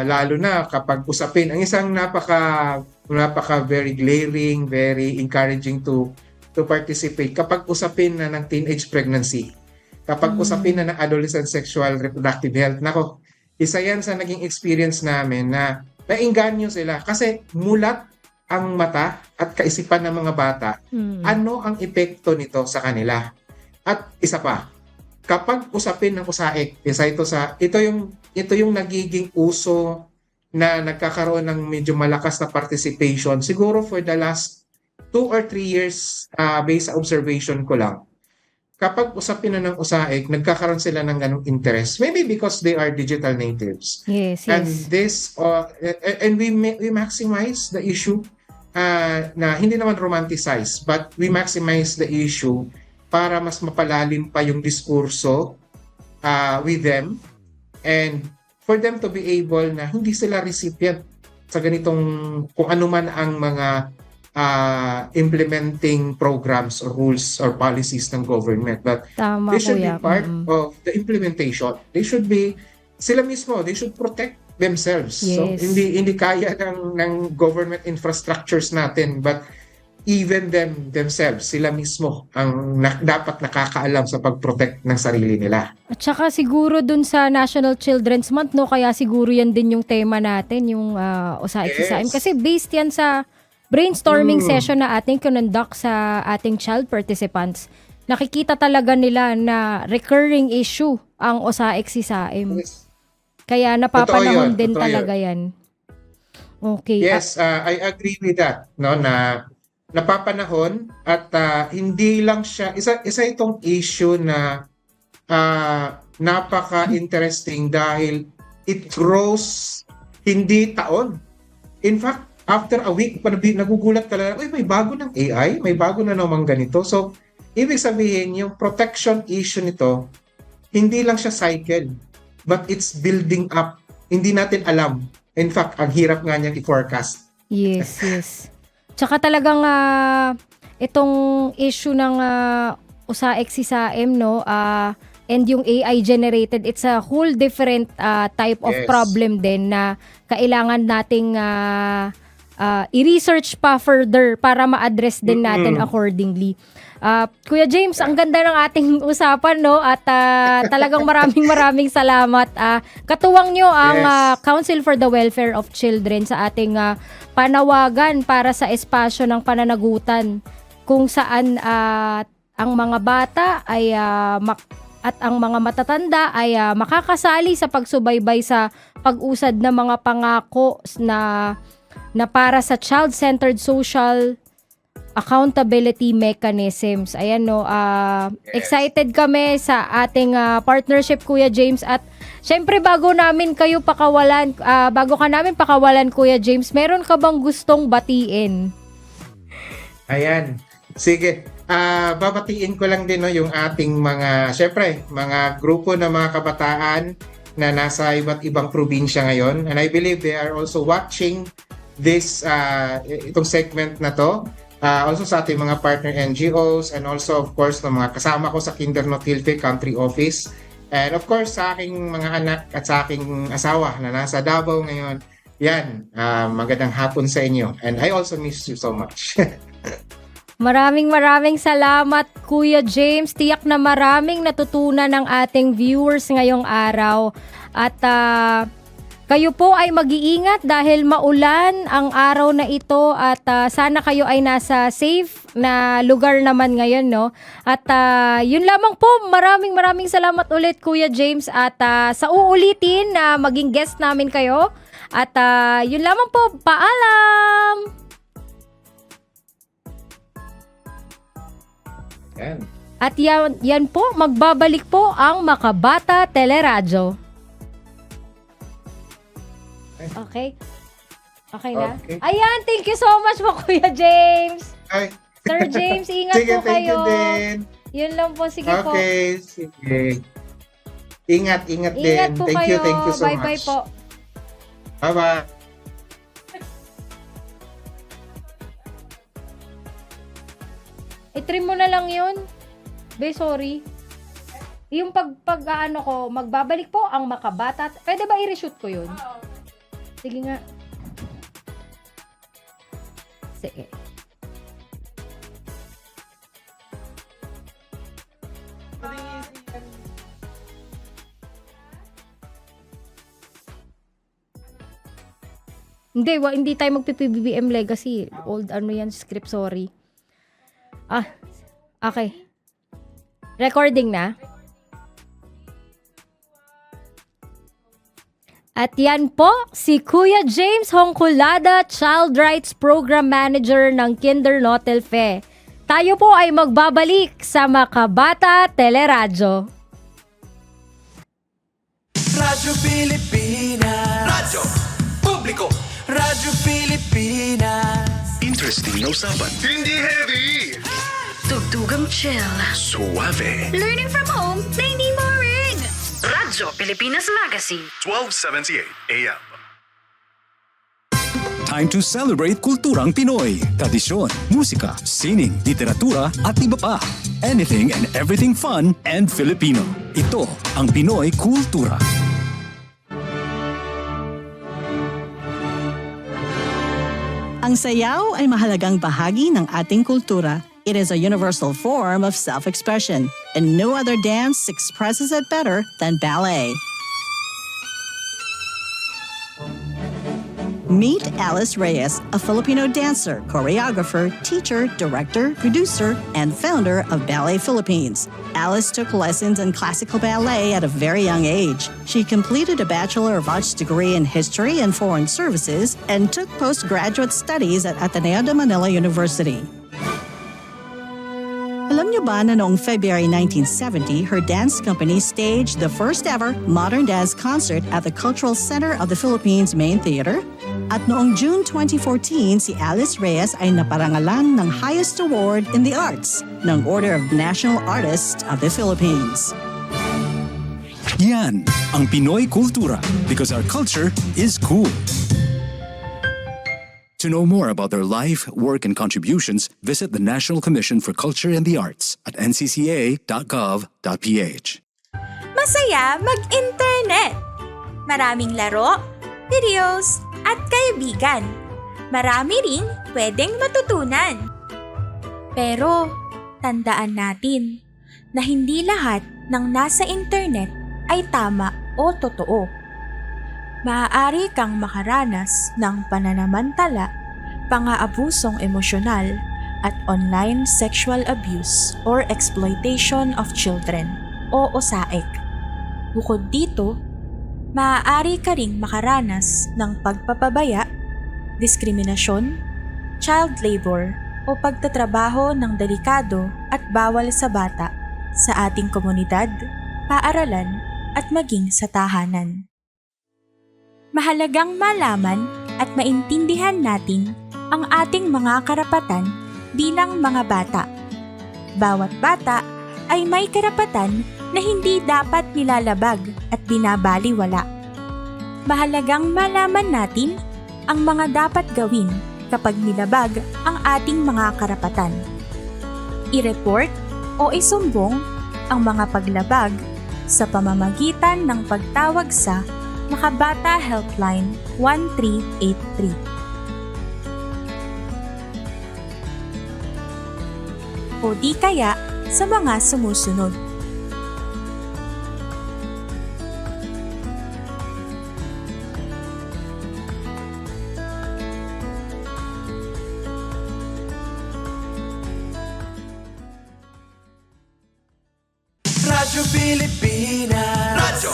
Speaker 8: Lalo na kapag usapin, ang isang napaka very glaring, very encouraging to participate kapag usapin na ng teenage pregnancy, kapag usapin na ng adolescent sexual reproductive health. Nako, isa yan sa naging experience namin na nainganyo sila kasi mulat ang mata at kaisipan ng mga bata. Ano ang epekto nito sa kanila? At isa pa, kapag usapin ng USAIC, ito yung nagiging uso na nagkakaroon ng medyo malakas na participation siguro for the last 2 or 3 years, based sa observation ko lang. Kapag usapin na ng USAIC, nagkakaroon sila ng ganong interest. Maybe because they are digital natives. And this, and we maximize the issue na hindi naman romanticize, but we maximize the issue para mas mapalalim pa yung diskurso with them and for them to be able na hindi sila recipient sa ganitong kung ano man ang mga implementing programs or rules or policies ng government. But they should be part of the implementation. They should be, sila mismo, they should protect themselves. So hindi kaya ng government infrastructures natin, but even themselves, sila mismo ang dapat nakakaalam sa pag-protect ng sarili nila.
Speaker 4: At saka siguro dun sa National Children's Month, no, kaya siguro yan din yung tema natin, yung USAIC. Kasi based yan sa brainstorming session na ating conduct sa ating child participants. Nakikita talaga nila na recurring issue ang USAIC. Kaya napapanahon din talaga yan. Okay.
Speaker 8: Yes, I agree with that, no, na napapanahon at hindi lang siya isa itong issue na napaka-interesting dahil it grows hindi taon. In fact, after a week nagugulat ka lang, may bago ng AI, may bago na naman ganito. So, ibig sabihin yung protection issue nito hindi lang siya cycle, but it's building up. Hindi natin alam. In fact, ang hirap nga niyang i-forecast.
Speaker 4: Yes. Tsaka talagang itong issue ng USAIC, no, and yung AI generated, it's a whole different type of problem din na kailangan nating i-research pa further para ma-address din natin accordingly. Kuya James, ang ganda ng ating usapan, no? At talagang maraming salamat. Katuwang nyo ang Council for the Welfare of Children sa ating panawagan para sa espasyo ng pananagutan kung saan ang mga bata ay at ang mga matatanda ay makakasali sa pagsubaybay sa pag-usad ng mga pangako na para sa child-centered social accountability mechanisms. Ayan no, excited kami sa ating partnership, Kuya James. At syempre bago ka namin pakawalan, Kuya James, meron ka bang gustong batiin?
Speaker 8: Ayan. Sige. Babatiin ko lang din no, yung ating syempre, mga grupo ng mga kabataan na nasa iba't ibang probinsya ngayon. And I believe they are also watching this, itong segment na to. Also sa ating mga partner NGOs and also of course ng mga kasama ko sa Kinder No Tilfe Country Office. And of course sa aking mga anak at sa aking asawa na nasa Davao ngayon. Yan, magandang hapon sa inyo. And I also miss you so much.
Speaker 4: Maraming salamat, Kuya James. Tiyak na maraming natutunan ng ating viewers ngayong araw. At kayo po ay mag-iingat dahil maulan ang araw na ito at sana kayo ay nasa safe na lugar naman ngayon, no? At yun lamang po, maraming salamat ulit, Kuya James, at sa uulitin na maging guest namin kayo. At yun lamang po, paalam!
Speaker 8: Yan.
Speaker 4: At yan po, magbabalik po ang Makabata Teleradyo. Okay? Okay na?
Speaker 8: Okay.
Speaker 4: Ayan, thank you so much po, Kuya James.
Speaker 8: Ay.
Speaker 4: Sir James, ingat
Speaker 8: Sige,
Speaker 4: po
Speaker 8: thank
Speaker 4: kayo.
Speaker 8: you din.
Speaker 4: Yun lang po, sige po.
Speaker 8: Okay, sige. Ingat din.
Speaker 4: Ingat po
Speaker 8: Thank
Speaker 4: kayo.
Speaker 8: you so
Speaker 4: Bye-bye
Speaker 8: much.
Speaker 4: po.
Speaker 8: Bye-bye.
Speaker 4: I-trim mo na lang yun. Be, sorry. Yung pag-ano ko, magbabalik po ang Makabata. Pwede ba i-reshoot ko yun? Sige nga. Sige. Hindi tayo magpi-PBBM Legacy. Old yan, script, sorry. Okay. Recording na. At yan po, si Kuya James Hongkulada, Child Rights Program Manager ng Kinder No Tilfe. Tayo po ay magbabalik sa Makabata Teleradyo.
Speaker 5: Radyo Pilipinas. Radyo Publiko. Radyo Pilipinas.
Speaker 6: Interesting na usapan.
Speaker 5: Hindi heavy.
Speaker 7: Tugtugang chill.
Speaker 6: Suave.
Speaker 7: Learning from home na hindi boring. Radyo Pilipinas Magazine.
Speaker 6: 1278 AM. Time to celebrate kulturang Pinoy. Tradisyon, musika, sining, literatura at iba pa. Anything and everything fun and Filipino. Ito ang Pinoy Kultura.
Speaker 14: Ang sayaw ay mahalagang bahagi ng ating kultura. It is a universal form of self-expression, and no other dance expresses it better than ballet. Meet Alice Reyes, a Filipino dancer, choreographer, teacher, director, producer, and founder of Ballet Philippines. Alice took lessons in classical ballet at a very young age. She completed a Bachelor of Arts degree in History and Foreign Services and took postgraduate studies at Ateneo de Manila University. Alam niyo ba na noong February 1970, her dance company staged the first ever modern dance concert at the Cultural Center of the Philippines Main Theater? At noong June 2014, si Alice Reyes ay naparangalan ng highest award in the arts ng Order of National Artist of the Philippines.
Speaker 6: Yan ang Pinoy Kultura because our culture is cool. To know more about their life, work, and contributions, visit the National Commission for Culture and the Arts at ncca.gov.ph.
Speaker 16: Masaya mag-internet. Maraming laro, videos, at kaibigan. Marami ring pwedeng matutunan. Pero tandaan natin na hindi lahat ng nasa internet ay tama o totoo. Maaari kang makaranas ng pananamantala, pang-aabusong emosyonal, at online sexual abuse or exploitation of children. o OSAEC. Bukod dito, maaari ka ring makaranas ng pagpapabaya, diskriminasyon, child labor o pagtatrabaho ng delikado at bawal sa bata sa ating komunidad, paaralan at maging sa tahanan. Mahalagang malaman at maintindihan natin ang ating mga karapatan bilang mga bata. Bawat bata ay may karapatan na hindi dapat nilalabag at binabaliwala. Mahalagang malaman natin ang mga dapat gawin kapag nilabag ang ating mga karapatan. I-report o isumbong ang mga paglabag sa pamamagitan ng pagtawag sa Makabata Helpline 1383. O di kaya sa mga sumusunod.
Speaker 5: Radyo Pilipinas. Radyo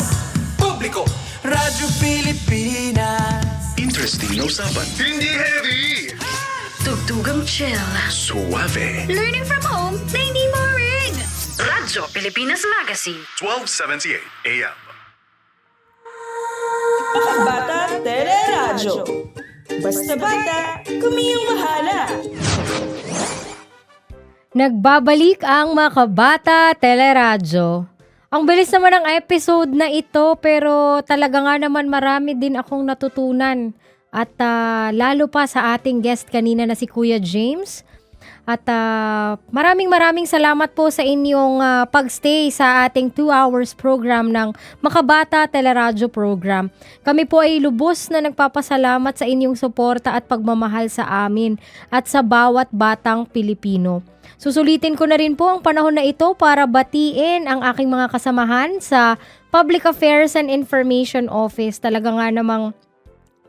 Speaker 5: Publiko. Radyo Pilipinas.
Speaker 6: Interesting na usapan.
Speaker 5: Hindi heavy.
Speaker 7: Tugtugang chill.
Speaker 6: Suave.
Speaker 7: Learning from home na hindi boring. Radyo Pilipinas Magazine.
Speaker 6: 1278 AM.
Speaker 2: Makabata Teleradyo. Basta bata, kumiyong bahala.
Speaker 4: Nagbabalik ang Makabata Teleradyo. Ang bilis naman ng episode na ito pero talaga nga naman marami din akong natutunan. At lalo pa sa ating guest kanina na si Kuya James. At maraming salamat po sa inyong pagstay sa ating 2 hours program ng Makabata Teleradyo program. Kami po ay lubos na nagpapasalamat sa inyong suporta at pagmamahal sa amin at sa bawat batang Pilipino. Susulitin ko na rin po ang panahon na ito para batiin ang aking mga kasamahan sa Public Affairs and Information Office. Talaga nga namang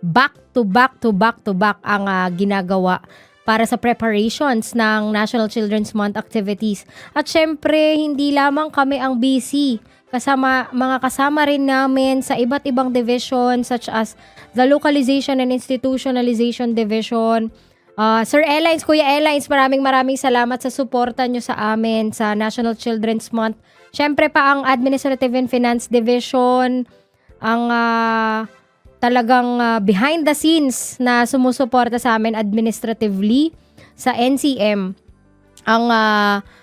Speaker 4: back to back ang ginagawa para sa preparations ng National Children's Month activities. At syempre, hindi lamang kami ang busy. Mga kasama rin namin sa iba't ibang division such as the Localization and Institutionalization Division. Sir Elaines, Kuya Elaines, maraming salamat sa suporta nyo sa amin sa National Children's Month. Syempre pa ang Administrative and Finance Division, ang talagang behind the scenes na sumusuporta sa amin administratively sa NCM. Ang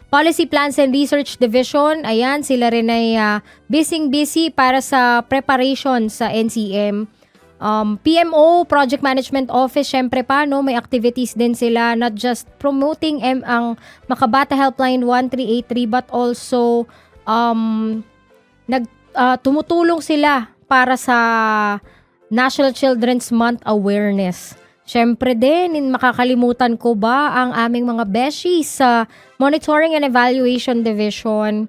Speaker 4: Policy Plans and Research Division, ayan, sila rin ay busy para sa preparation sa NCM. PMO, Project Management Office, syempre pa, no, may activities din sila, not just promoting ang Makabata Helpline 1383 but also tumutulong sila para sa National Children's Month Awareness. Syempre din, makakalimutan ko ba ang aming mga beshies sa Monitoring and Evaluation Division.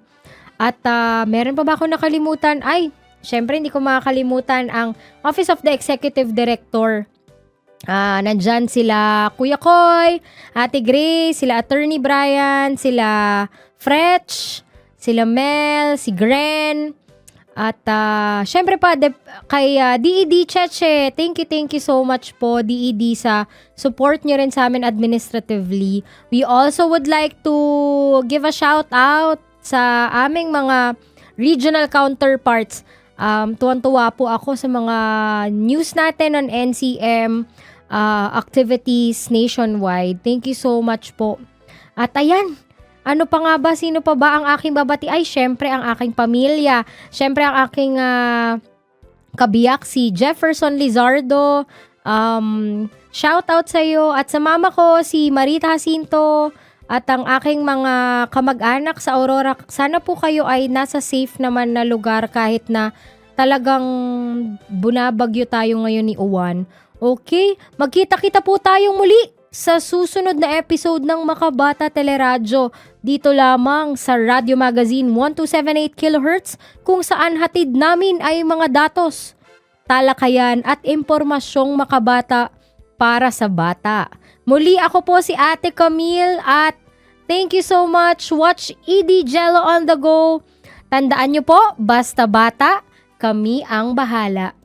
Speaker 4: At meron pa ba ako nakalimutan? Ay, syempre hindi ko makakalimutan ang Office of the Executive Director. Nandyan sila Kuya Koy, Ate Grace, sila Attorney Brian, sila Fretch, sila Mel, si Gren. At syempre pa kay DED Cheche, thank you so much po DED sa support nyo rin sa amin administratively. We also would like to give a shout out sa aming mga regional counterparts. Tuwan-tuwa po ako sa mga news natin on NCM activities nationwide. Thank you so much po. At ayan, ano pa nga ba? Sino pa ba ang aking babati? Ay, syempre ang aking pamilya. Syempre ang aking kabiyak, si Jefferson Lizardo. Shout out sa iyo. At sa mama ko, si Marita Jacinto. At ang aking mga kamag-anak sa Aurora. Sana po kayo ay nasa safe naman na lugar kahit na talagang bunabagyo tayo ngayon ni Uwan. Okay? Magkita-kita po tayong muli sa susunod na episode ng Makabata Teleradyo dito lamang sa Radio Magazine 1278 kHz kung saan hatid namin ay mga datos, talakayan at impormasyong makabata para sa bata. Muli ako po si Ate Camille at thank you so much. Watch ED Jello on the go. Tandaan nyo po, basta bata, kami ang bahala.